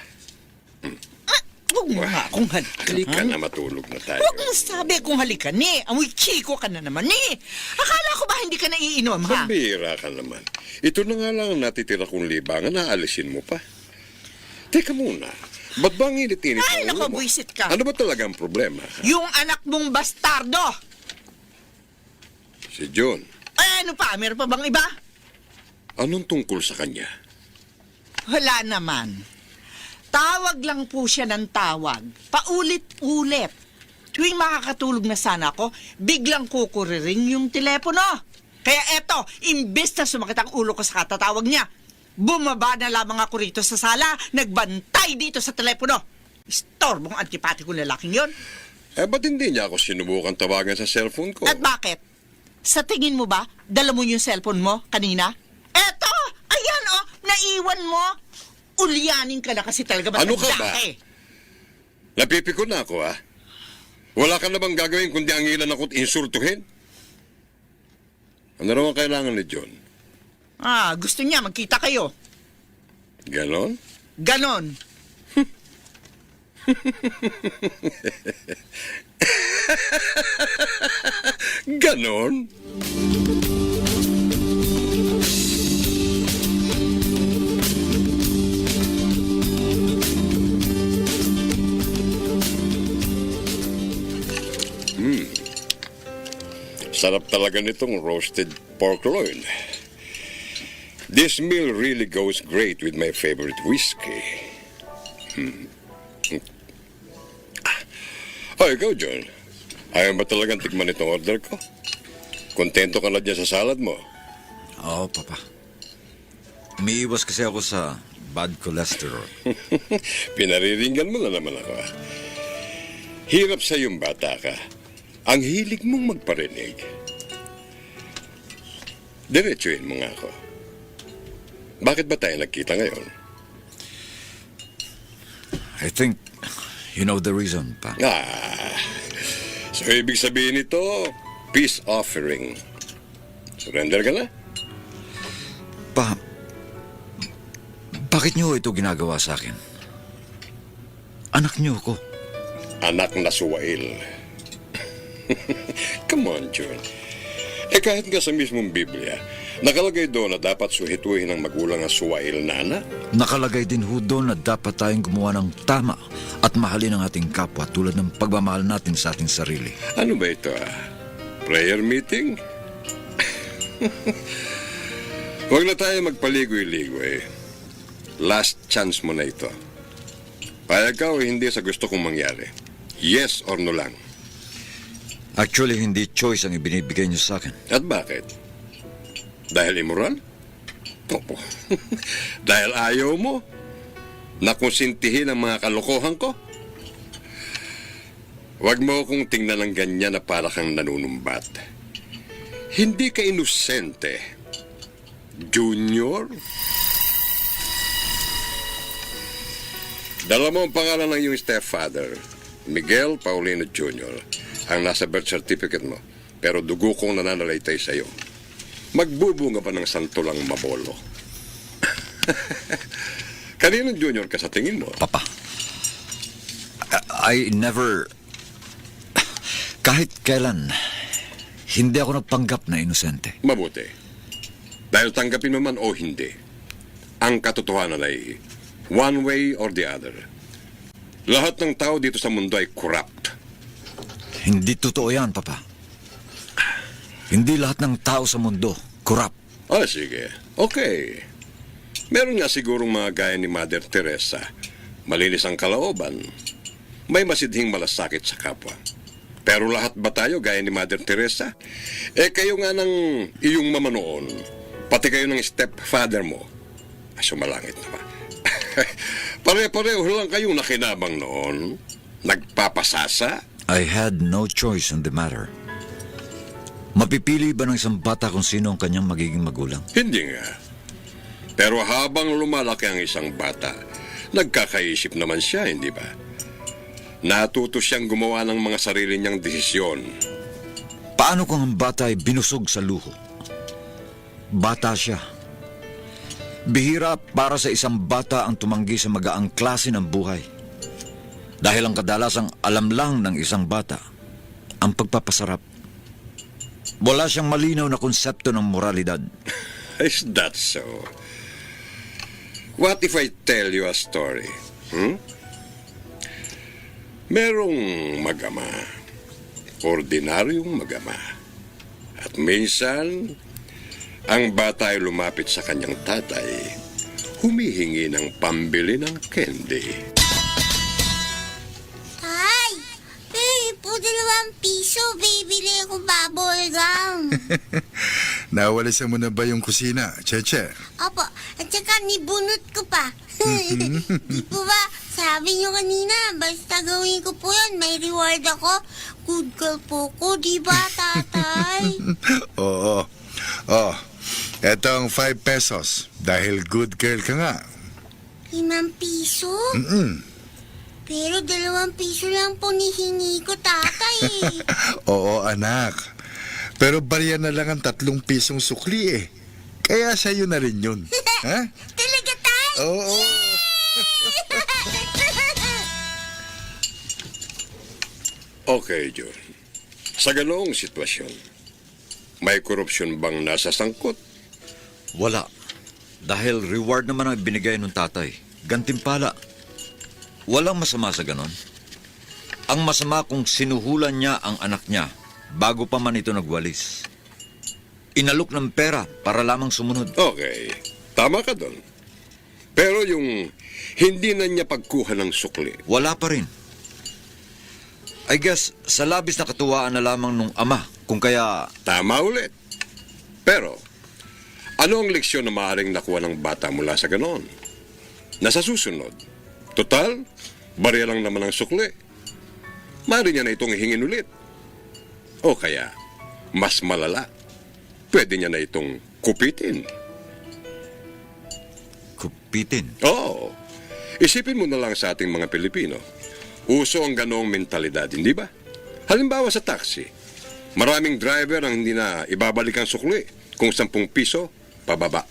Huwag mo nga akong halikan. Halika na, matulog na tayo. Huwag mong sabi kung halikan eh. Amoy chiko ka na naman eh. Akala ko ba hindi ka naiinom ha? Pambira ka naman. Ito na nga lang ang natitira kong libangan, naalisin mo pa. Teka muna, ba't ba ang init-init Ay, ang ulo mo? nakabwisit ka. Ano ba talaga ang problema? Yung anak mong bastardo. Si John. Ano pa? Meron pa bang iba? Anong tungkol sa kanya? Wala naman. Tawag lang po siya ng tawag. Paulit-ulit. Tuwing makakatulog na sana ako, biglang kukuriring yung telepono. Kaya eto, imbes na sumakit ang ulo ko sa katatawag niya, bumaba na lamang ako rito sa sala, nagbantay dito sa telepono. Istorbong antipatiko lalaking yon. Ba't hindi niya ako sinubukan tawagan sa cellphone ko? At bakit? Sa tingin mo ba, dala mo yung cellphone mo kanina? Eto! Ayan oh, naiwan mo. Ulyanin ka na kasi talaga Ano ka ba? matanda eh. Napipikon na ako, ha? Wala ka na bang gagawin kundi angilan ako't insultuhin? Ano raw ang kailangan ni John? Gusto niya magkita kayo. Ganon? Ganon. Ganon? Sarap talaga nitong roasted pork loin. This meal really goes great with my favorite whiskey. Ikaw, John. Ayaw ba talagang tikman itong order ko? Kontento ka na dyan sa salad mo? Oo, Papa. Umiiwas kasi ako sa bad cholesterol. Pinariringgan mo na naman ako. Hirap sa iyong bata ka. Ang hilig mong magparinig. Diretsuhin mo nga ako. Bakit ba tayo nagkita ngayon? I think you know the reason, Pa. So ibig sabihin nito, peace offering. Surrender ka na? Pa, bakit niyo ito ginagawa sa akin? Anak niyo ko. Anak na suwail. Come on, John. Kahit nga sa mismong Biblia, nakalagay doon na dapat suhituhin ng magulang ang suwail na anak. Nakalagay din ho doon na dapat tayong gumawa ng tama at mahalin ang ating kapwa tulad ng pagmamahal natin sa ating sarili. Ano ba ito, Prayer meeting? Huwag na tayo magpaligoy-ligoy. Last chance mo na ito. Payag ka o hindi sa gusto kong mangyari? Yes or no lang? Actually, hindi choice ang ibinibigay niyo sa akin. At bakit? Dahil immoral? Opo. Dahil ayaw mo na konsintihin ang mga kalokohan ko? Huwag mo akong tingnan ng ganyan na para kang nanunumbat. Hindi ka inosente. Junior? Dala mo ang pangalan ng iyong stepfather, Miguel Paulino Jr., ang nasa birth certificate mo, pero dugo kong nananalaytay sa iyo. Magbubunga pa ng santulang mabolo. Kaninong junior ka sa tingin mo? Papa, I never... Kahit kailan, hindi ako nagpanggap na inosente. Mabuti. Dahil tanggapin mo man o hindi, ang katotohanan ay one way or the other. Lahat ng tao dito sa mundo ay corrupt. Hindi totoo yan, Papa. Hindi lahat ng tao sa mundo corrupt. Sige. Okay. Meron nga sigurong mga gaya ni Mother Teresa. Malinis ang kalooban. May masidhing malasakit sa kapwa. Pero lahat ba tayo gaya ni Mother Teresa? Kayo nga ng iyong mama noon. Pati kayo ng stepfather mo. Sumalangit na ba? Pare-pareho lang kayong nakinabang noon. Nagpapasasa. I had no choice in the matter. Mapipili ba ng isang bata kung sino ang kanyang magiging magulang? Hindi nga. Pero habang lumalaki ang isang bata, nagkakaisip naman siya, hindi ba? Natuto siyang gumawa ng mga sarili niyang desisyon. Paano kung ang bata ay binusog sa luho? Bata siya. Bihira para sa isang bata ang tumanggi sa magaang klase ng buhay. Dahil ang kadalasang alam lang ng isang bata, ang pagpapasarap. Wala siyang malinaw na konsepto ng moralidad. Is that so? What if I tell you a story? Merong mag-ama, ordinaryong mag-ama. At minsan, ang bata ay lumapit sa kanyang tatay, humihingi ng pambili ng candy. Tay, po 2 piso, bibili ako bubble gum. Nawalisan mo na ba yung kusina, Cheche? Opo, at saka nibunot ko pa. Di po ba, sabi niyo kanina, basta gawin ko po yan, may reward ako. Good girl po ko, di ba, tatay? Oo. Oh, etong 5 pesos. Dahil good girl ka nga. 5 piso? Mm-mm. Pero 2 piso lang po nihingi ko, tatay. Oo, anak. Pero barya na lang ang 3 pisong sukli eh. Kaya sa'yo na rin yun. Ha? Talaga, tay? Oo. Okay, John. Sa ganoong sitwasyon, may korupsyon bang nasa sangkot? Wala. Dahil reward naman ang binigay ng tatay. Gantimpala. Walang masama sa ganon. Ang masama kung sinuhulan niya ang anak niya bago pa man ito nagwalis. Inalok ng pera para lamang sumunod. Okay, tama ka doon. Pero yung hindi na niya pagkuha ng sukli. Wala pa rin. I guess, sa labis na katuwaan na lamang nung ama, kung kaya... Tama ulit. Pero, ano ang leksyon na maaaring nakuha ng bata mula sa ganon? Nasa susunod. Total, barya lang naman ang sukli. Maaari niya na itong hingin ulit. O kaya, mas malala, pwede niya na itong kupitin. Kupitin? Oo. Isipin mo na lang sa ating mga Pilipino. Uso ang ganong mentalidad, hindi ba? Halimbawa sa taxi, maraming driver ang hindi na ibabalik ang sukli kung 10 piso, pababa.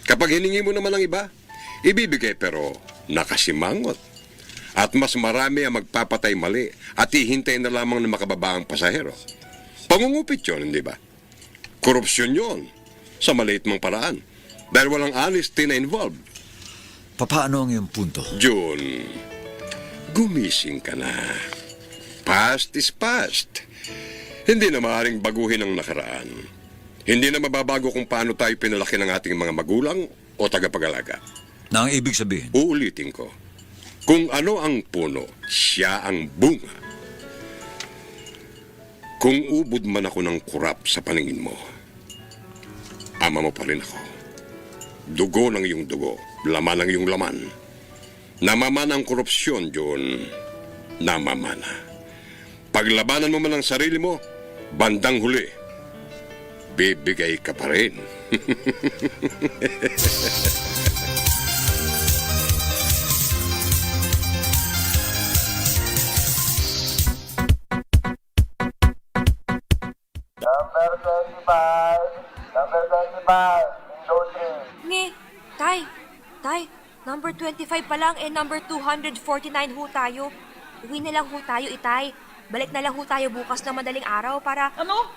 Kapag hiningi mo naman ang iba, ibibigay pero nakasimangot. At mas marami ang magpapatay mali at hihintay na lamang na makababa ang pasahero. Pangungupit yun, hindi ba? Korupsyon yun sa maliit mong paraan dahil walang honesty na involved. Paano ang iyong punto? June, gumising ka na. Past is past. Hindi na maaaring baguhin ang nakaraan. Hindi na mababago kung paano tayo pinalaki ng ating mga magulang o tagapag-alaga. Na ang ibig sabihin? Uulitin ko. Kung ano ang puno, siya ang bunga. Kung ubod man ako ng kurap sa paningin mo, ama mo pa rin ako. Dugo ng iyong dugo, laman ng iyong laman. Namamana ang korupsyon, John. Namamana. Paglabanan mo man ang sarili mo, bandang huli, bibigay ka pa rin. Number 25, Nge, tay, number 25 pa lang number 249 ho tayo. Uwi na lang ho tayo, itay. Balik na lang ho tayo bukas na madaling araw para... Ano?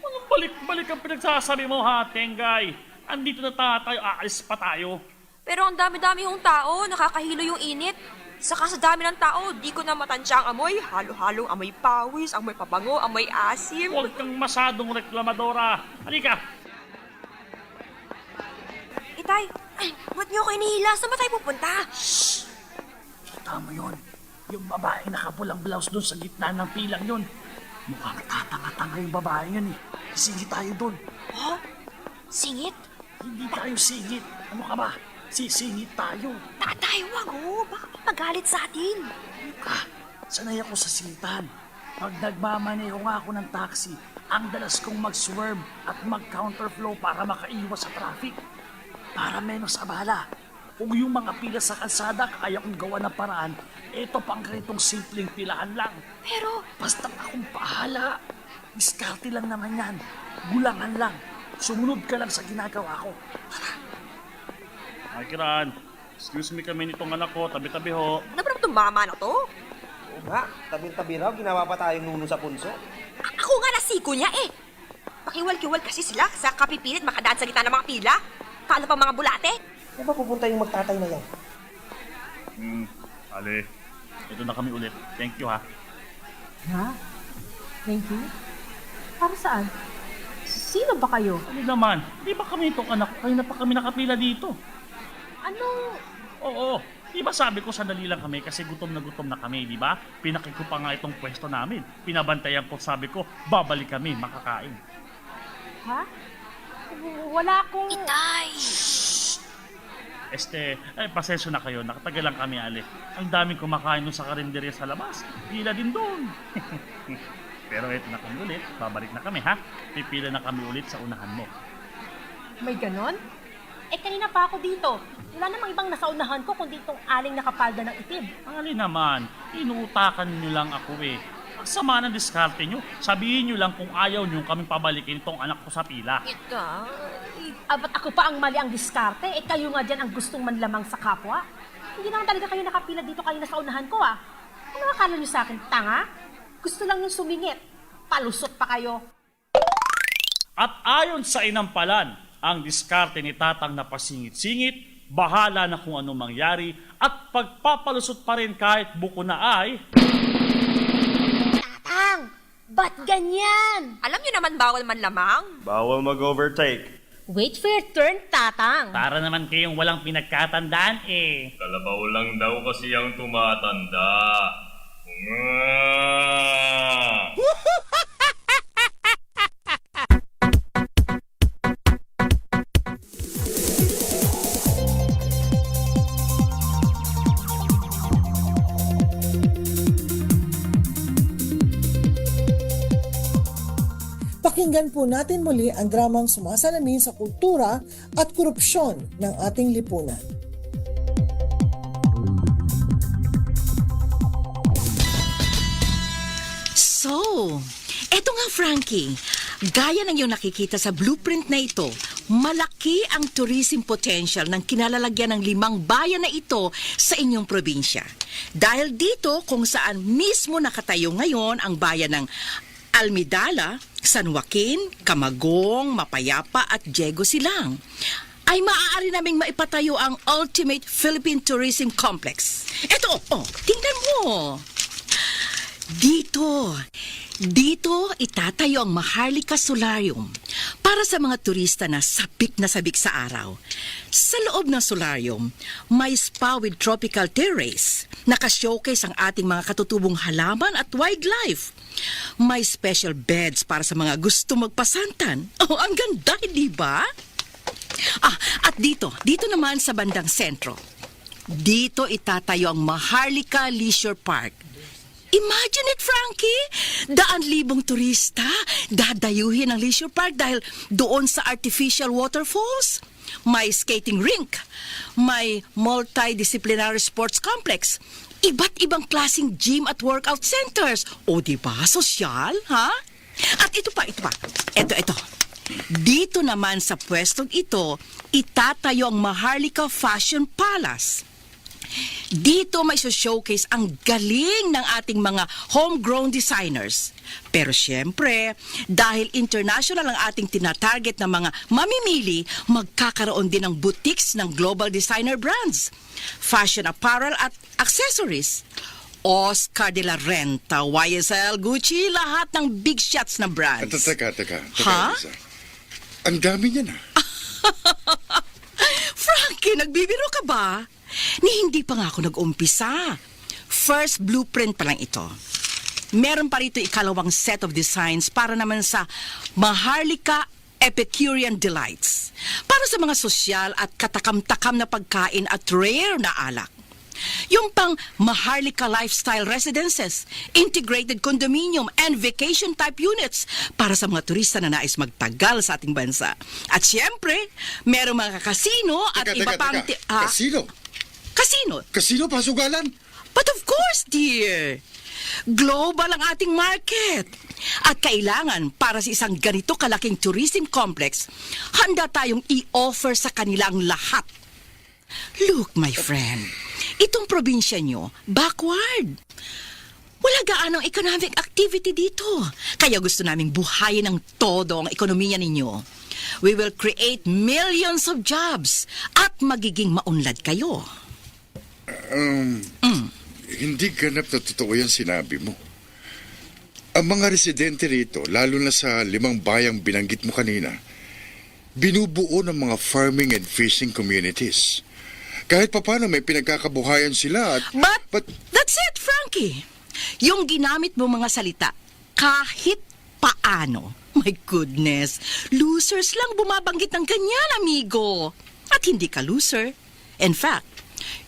Anong balik-balik ang pinagsasabi mo, ha, Tengay? Andito na tayo, aalis pa tayo. Pero ang dami-dami hong tao, nakakahilo yung init. Saka sa dami ng tao, di ko na matansya ang amoy. Halo-halong amoy pawis, amoy pabango, amoy asim. Huwag kang masadong reklamadora. Halika. Itay, ba't niyo ako inihila? Saan ba tayo pupunta? Shhh! Kita mo yun. Yung babae nakapulang blouse doon sa gitna ng pilang yun. Mukhang tatanga-tanga yung babae yun eh. Singit tayo doon. Oh? Singit? Hindi tayo singit. Ano ka ba? Sisingit tayo. Tatay, wag ho. Baka magalit sa atin. Sanay ako sa singitan. Pag nagmamaneho nga ako ng taxi, ang dalas kong mag-swerve at mag-counterflow para makaiwas sa traffic. Para menos abala. Kung yung mga pila sa kalsada kaya kong gawa ng paraan, ito pang ganitong simpleng pilahan lang. Pero... Basta akong pahala. Diskarte lang naman yan. Gulangan lang. Sumunod ka lang sa ginagawa ko. Tara. Ay, Kiran. Excuse me kami nitong anak ko. Tabi-tabi ho. Ano ba naman itong mama na to? Oo nga, tabi-tabi raw, ginawa pa tayong nuno sa punso. Ako nga nasiko niya eh. Pakiwal-kiwal kasi sila sa kapipilit makadaan sa gitna ng mga pila. Paano pa mga bulate? Saan ba pupunta yung magtatay na yan? Ale. Ito na kami ulit. Thank you, ha. Ha? Thank you? Para saan? Sino ba kayo? Ano naman? Di ba kami itong anak ko? Kaya na pa kami nakapila dito. Anong... Oo, di ba sabi ko sandali lang kami kasi gutom na kami, di ba? Pinakit ko pa nga itong pwesto namin. Pinabantayan ko, sabi ko, babalik kami, makakain. Ha? Wala akong... Itay! Pasensya na kayo, nakatagal lang kami, Ale. Ang daming kumakain doon sa karinderya sa labas. Pila din doon. Pero eto na kami ulit, babalik na kami, ha? Pipila na kami ulit sa unahan mo. May ganon? Kanina pa ako dito. Wala namang ibang nasa unahan ko kundi itong aling nakapalda ng itim. Ali naman, inuutakan nyo lang ako eh. Ang sama ng diskarte nyo. Sabihin nyo lang kung ayaw nyo kaming pabalikin itong anak ko sa pila. Ba't ako pa ang mali ang diskarte? Kayo nga dyan ang gustong manlamang sa kapwa? Hindi naman talaga kayo nakapila dito kanina sa unahan ko Ano akala nyo sa akin, tanga? Gusto lang nyo sumingit. Palusot pa kayo. At ayon sa inampalan, ang diskarte ni Tatang na pasingit-singit, bahala na kung anong mangyari, at pagpapalusot pa rin kahit buko na ay... Tatang! Ba't ganyan? Alam niyo naman bawal man lamang. Bawal mag-overtake. Wait for your turn, Tatang. Para naman kayong walang pinagkatandaan eh. Kalabaw lang daw kasi ang tumatanda. Pakinggan po natin muli ang dramang sumasalamin sa kultura at korupsyon ng ating lipunan. So, eto nga Frankie, gaya ng iyong nakikita sa blueprint na ito, malaki ang tourism potential ng kinalalagyan ng 5 bayan na ito sa inyong probinsya. Dahil dito kung saan mismo nakatayo ngayon ang bayan ng Almidala, San Joaquin, Camagong, Mapayapa at Diego Silang, ay maaari naming maipatayo ang Ultimate Philippine Tourism Complex. Eto, tingnan mo. Dito itatayo ang Maharlika Solarium para sa mga turista na sabik sa araw. Sa loob ng solarium, may spa with tropical terrace. Naka-showcase ang ating mga katutubong halaman at wildlife. May special beds para sa mga gusto magpasantan. Ang ganda, di ba? At dito naman sa bandang sentro. Dito itatayo ang Maharlika Leisure Park. Imagine it, Frankie! 100,000 turista dadayuhin ang leisure park dahil doon sa artificial waterfalls. May skating rink, may multidisciplinary sports complex, iba't ibang klaseng gym at workout centers. O diba, sosyal, ha? At ito pa. Ito. Dito naman sa pwestong ito, itatayo ang Maharlika Fashion Palace. Dito may showcase ang galing ng ating mga homegrown designers. Pero syempre, dahil international ang ating tinatarget na mga mamimili, magkakaroon din ng boutiques ng global designer brands, fashion apparel at accessories. Oscar de la Renta, YSL, Gucci, lahat ng big shots na brands. Teka, Ha? Lisa. Ang dami niya na. Frankie, nagbibiro ka ba? Hindi pa nga ako nag-umpisa. First blueprint pa lang ito. Meron pa rito ikalawang set of designs para naman sa Maharlika Epicurean Delights. Para sa mga sosyal at katakam-takam na pagkain at rare na alak. Yung pang Maharlika Lifestyle Residences, Integrated Condominium and Vacation Type Units para sa mga turista na nais magtagal sa ating bansa. At siyempre, merong mga kasino at iba pang... Kasino? Kasino, pasugalan? But of course, dear. Global ang ating market. At kailangan para sa isang ganito kalaking tourism complex, handa tayong i-offer sa kanilang lahat. Look, my friend, itong probinsya nyo, backward. Wala gaanong economic activity dito. Kaya gusto naming buhayin ng todo ang ekonomiya ninyo. We will create millions of jobs at magiging maunlad kayo. Hindi ganap na totoo yung sinabi mo. Ang mga residente rito, lalo na sa 5 bayang binanggit mo kanina, binubuo ng mga farming and fishing communities. Kahit papano may pinagkakabuhayan sila at... But that's it, Frankie. Yung ginamit mo mga salita, kahit paano. My goodness, losers lang bumabanggit ng ganyan, amigo. At hindi ka loser. In fact,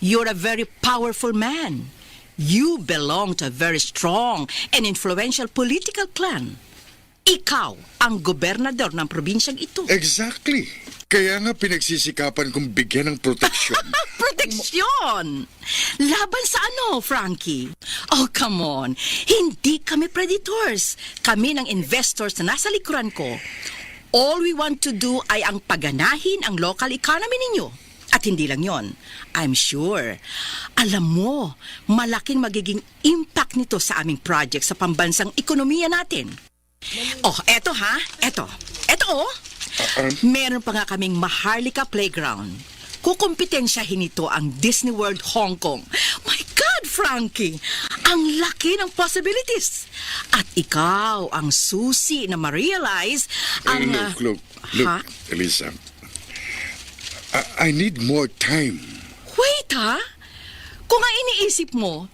you're a very powerful man. You belong to a very strong and influential political clan. Ikaw ang gobernador ng probinsyang ito. Exactly. Kaya nga pinagsisikapan kong bigyan ng proteksyon. Proteksyon! Laban sa ano, Frankie? Oh, come on. Hindi kami predators. Kami ng investors na nasa likuran ko. All we want to do ay ang paganahin ang local economy ninyo. At hindi lang yon. I'm sure, alam mo, malaking magiging impact nito sa aming project sa pambansang ekonomiya natin. Oh, eto ha, eto. Eto oh. Meron pa nga kaming Maharlika Playground. Kukumpitensyahin nito ang Disney World Hong Kong. My God, Frankie! Ang laki ng possibilities. At ikaw ang susi na ma-realize ang... Look, Elisa. I need more time. Wait ha? Kung ang iniisip mo,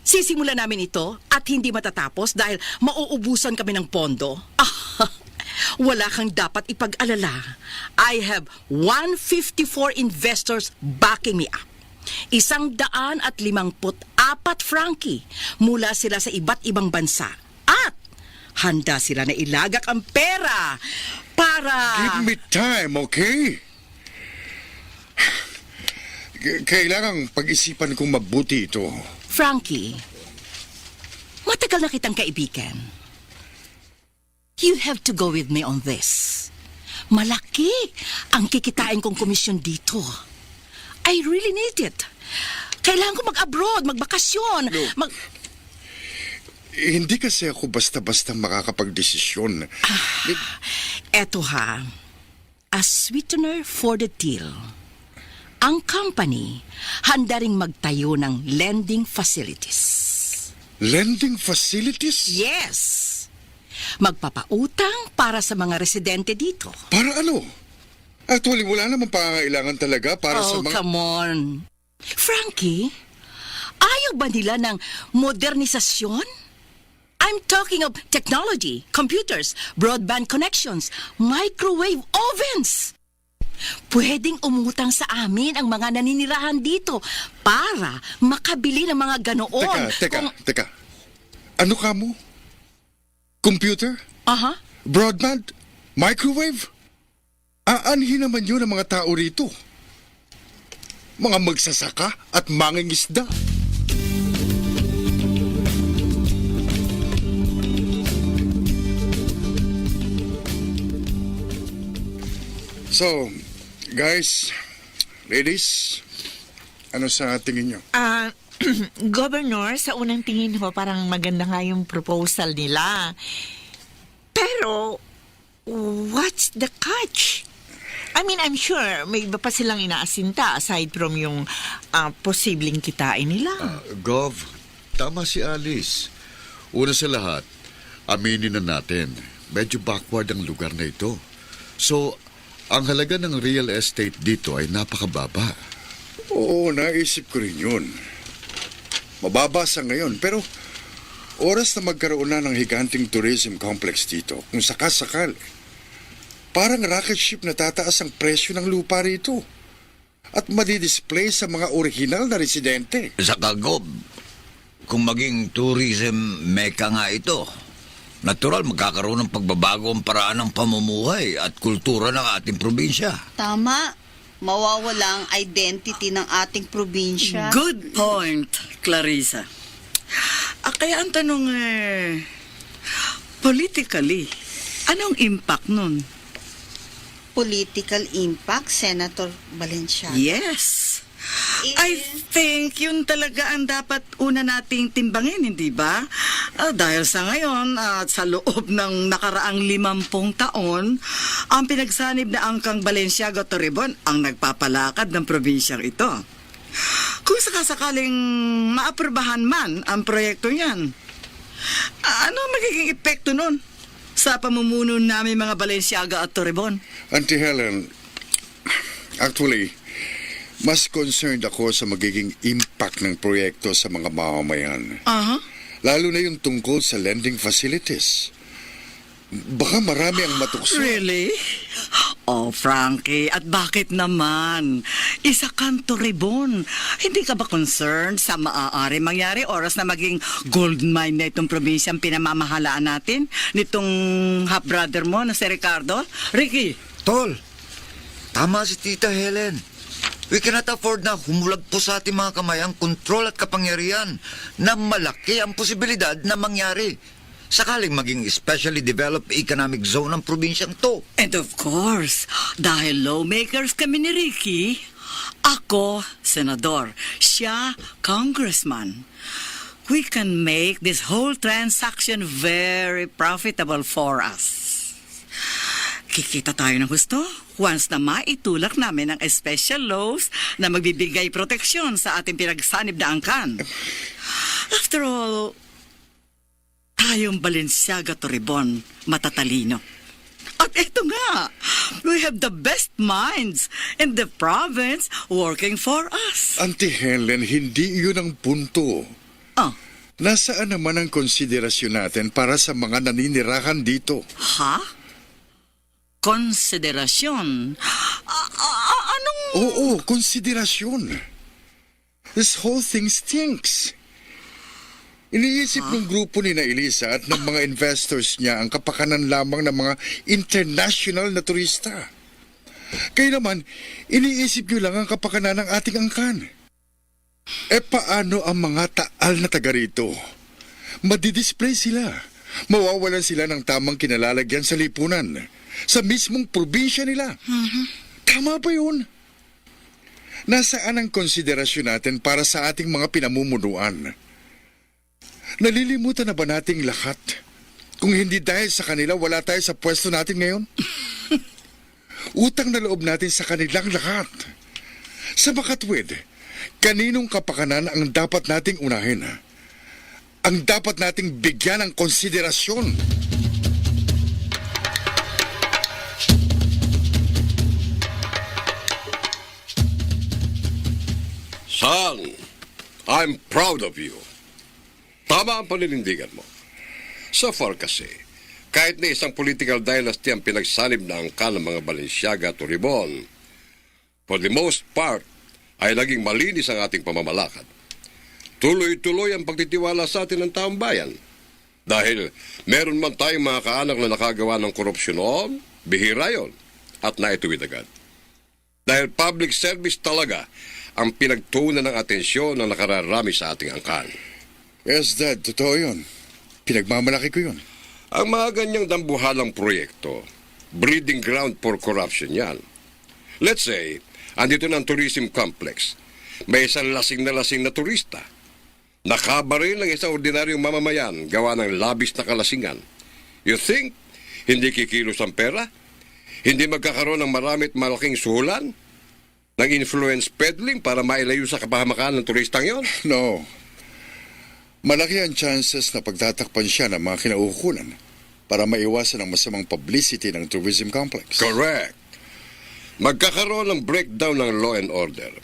sisimulan namin ito at hindi matatapos dahil mauubusan kami ng pondo. Wala kang dapat ipag-alala. I have 154 investors backing me up. 154, Frankie, mula sila sa iba't ibang bansa. At handa sila na ilagak ang pera para... Give me time, okay? Kailangang pag-isipan kong mabuti ito. Frankie, matagal na kitang kaibigan. You have to go with me on this. Malaki ang kikitain kong komisyon dito. I really need it. Kailangan ko mag-abroad, magbakasyon. Hindi kasi ako basta-basta makakapagdesisyon. Eto ha, a sweetener for the deal. Ang company, handa ring magtayo ng lending facilities. Lending facilities? Yes. Magpapautang para sa mga residente dito. Para ano? Actually, wala namang pangangailangan talaga para sa mga... Oh, come on. Frankie, ayaw ba nila ng modernisasyon? I'm talking of technology, computers, broadband connections, microwave ovens. Pwedeng umutang sa amin ang mga naninirahan dito para makabili ng mga ganoon. Teka. Ano ka mo? Computer? Aha. Broadband? Microwave? Aanhin naman yun ang mga tao rito. Mga magsasaka at mangingisda. So, guys, ladies, ano sa tingin nyo? Governor, sa unang tingin ko parang maganda nga yung proposal nila. Pero, what's the catch? I mean, I'm sure may iba pa silang inaasinta aside from yung posibleng kitain nila. Gov, tama si Alice. Una sa lahat, aminin na natin, medyo backward ang lugar na ito. So, ang halaga ng real estate dito ay napakababa. Oo, naisip ko rin yun. Mababa sa ngayon, pero oras na magkaroon na ng higanting tourism complex dito, kung sakasakal, parang rocket ship na tataas ang presyo ng lupa rito at madidisplay sa mga original na residente. Sa Kagob, kung maging tourism mecca nga ito, natural magkakaroon ng pagbabago ang paraan ng pamumuhay at kultura ng ating probinsya. Tama. Mawawala ang identity ng ating probinsya. Good point, Clarissa. Kaya ang tanong politically, anong impact nun? Political impact, Senator Valenciano? Yes. I think yun talaga ang dapat una nating timbangin, hindi ba? Dahil sa ngayon, sa loob ng nakaraang 50 taon, ang pinagsanib na angkang Balenciaga Toribon ang nagpapalakad ng probinsyang ito. Kung sakasakaling maaprubahan man ang proyekto niyan, ano magiging epekto nun sa pamumuno namin mga Balenciaga at Toribon? Auntie Helen, actually, Mas concerned ako sa magiging impact ng proyekto sa mga mamamayan. Aha. Lalo na yung tungkol sa lending facilities. Baka marami ang matukso. Really? Oh, Frankie, at bakit naman? Isa kang turibon. Hindi ka ba concerned sa maaari mangyari oras na maging gold mine na itong probinsyang pinamamahalaan natin? Nitong half-brother mo na si Ricardo? Ricky? Tol, tama si Tita Helen. We cannot afford na humulag po sa ating mga kamay ang kontrol at kapangyarihan na malaki ang posibilidad na mangyari sakaling maging specially developed economic zone ang probinsyang to. And of course, dahil lawmakers kami ni Ricky, ako, senador, siya, congressman. We can make this whole transaction very profitable for us. Kikita tayo ng gusto once na maitulak namin ang special laws na magbibigay proteksyon sa ating pinagsanib na angkan. After all, tayong Balenciaga Toribon, matatalino. At ito nga, we have the best minds in the province working for us. Auntie Helen, hindi yun ang punto. Nasaan naman ang konsiderasyon natin para sa mga naninirahan dito? Ha? Konsiderasyon? Anong... Oo, konsiderasyon. This whole thing stinks. Iniisip ng grupo ni na Elisa at ng mga investors niya ang kapakanan lamang ng mga international na turista. Kaya naman, iniisip niyo lang ang kapakanan ng ating angkan. Paano ang mga taal na taga rito? Madidisplay sila. Mawawalan sila ng tamang kinalalagyan sa lipunan. Sa mismong probinsya nila. Tama ba yun? Nasaan ang konsiderasyon natin para sa ating mga pinamumunuan? Nalilimutan na ba nating lahat? Kung hindi dahil sa kanila, wala tayo sa pwesto natin ngayon? Utang na loob natin sa kanilang lahat. Sa makatwid, kaninong kapakanan ang dapat nating unahin? Ang dapat nating bigyan ng konsiderasyon? Son, I'm proud of you. Tama ang paninindigan mo. So far kasi, kahit na isang political dynasty ang pinagsanib na angkan ng mga Balenciaga at Toribon, for the most part, ay naging malinis ang ating pamamalakad. Tuloy-tuloy ang pagtitiwala sa atin ng taong bayan. Dahil meron man tayong mga kaanak na nakagawa ng korupsyon noon, bihira yon at naituwid agad. Dahil public service talaga ang pinagtuunan ng atensyon ng nakararami sa ating angkan. Yes, Dad. Totoo yun. Pinagmamalaki ko yun. Ang mga ganyang dambuhalang proyekto, breeding ground for corruption yan. Let's say, andito ng tourism complex. May isang lasing na turista. Nakabaril ng isang ordinaryong mamamayan gawa ng labis na kalasingan. You think, hindi kikilos ang pera? Hindi magkakaroon ng marami at malaking suhulan? Ng influence peddling para mailayo sa kapahamakan ng turistang yon? No. Malaki ang chances na pagtatakpan siya ng mga kinaukulan para maiwasan ang masamang publicity ng tourism complex. Correct. Magkakaroon ng breakdown ng law and order.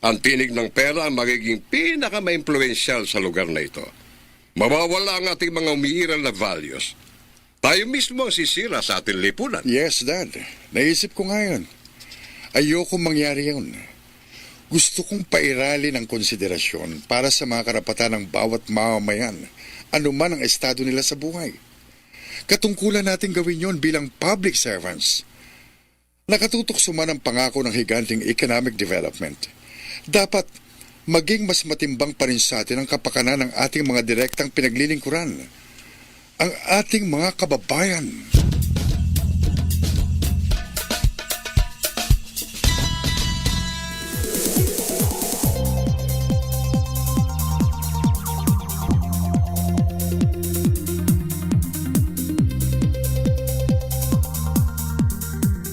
Ang tinig ng pera ang magiging pinaka-ma-influensyal sa lugar na ito. Mawawala ang ating mga umiiral na values. Tayo mismo ang sisira sa ating lipunan. Yes, Dad. Naisip ko nga yun. Ayoko mangyari yun. Gusto kong pairali ng konsiderasyon para sa mga karapatan ng bawat mamamayan, anuman ang estado nila sa buhay. Katungkulan natin gawin yon bilang public servants. Nakatutok suman ang pangako ng higanting economic development. Dapat maging mas matimbang pa rin sa atin ang kapakanan ng ating mga direktang pinaglilingkuran. Ang ating mga kababayan.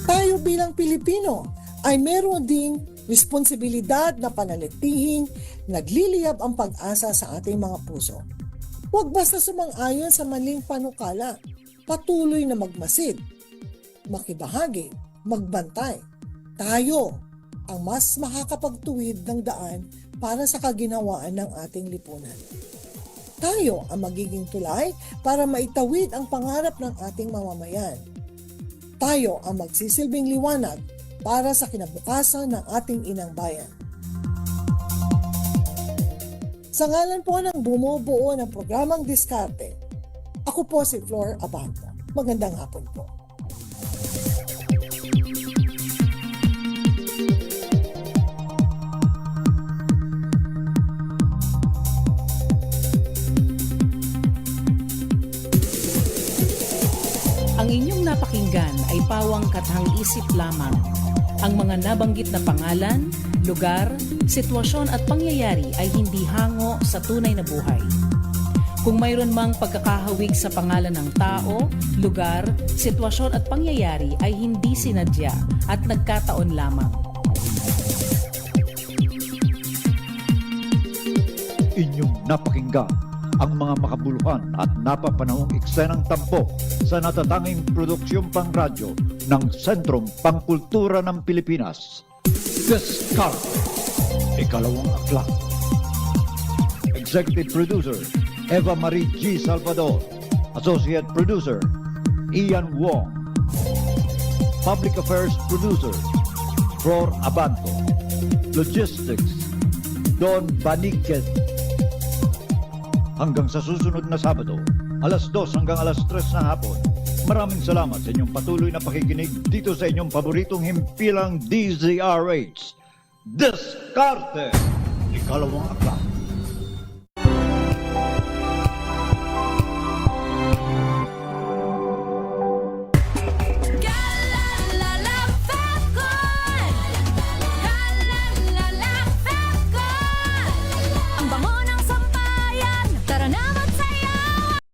Tayo bilang Pilipino ay meron ding responsibilidad na pananatihing nagliliyab ang pag-asa sa ating mga puso. Huwag basta sumang-ayon sa maling panukala, patuloy na magmasid, makibahagi, magbantay. Tayo, ang mas makakapagtuwid ng daan para sa kaginhawaan ng ating lipunan. Tayo ang magiging tulay para maitawid ang pangarap ng ating mamamayan. Tayo ang magsisilbing liwanag para sa kinabukasan ng ating inang bayan. Sa ngalan po ng bumubuo ng programang Diskarte, ako po si Flor Abante. Magandang hapon po. Ang inyong napakinggan ay pawang kathang-isip lamang. Ang mga nabanggit na pangalan, lugar, sitwasyon at pangyayari ay hindi hango sa tunay na buhay. Kung mayroon mang pagkakahawig sa pangalan ng tao, lugar, sitwasyon at pangyayari ay hindi sinadya at nagkataon lamang. Inyong napakinggan ang mga makabuluhan at napapanahong eksenang tampok sa natatanging produksyong pangradyo ng Sentrong Pangkultura ng Pilipinas. Diskarte, ikalawang aklat. Executive Producer, Eva Marie G. Salvador. Associate Producer, Ian Wong. Public Affairs Producer, Flor Abanto. Logistics, Don Baniquez. Hanggang sa susunod na Sabado, alas 2 hanggang alas 3 ng hapon. Maraming salamat sa inyong patuloy na pakikinig dito sa inyong paboritong himpilang DZRH. Diskarte, ikalawang aklat.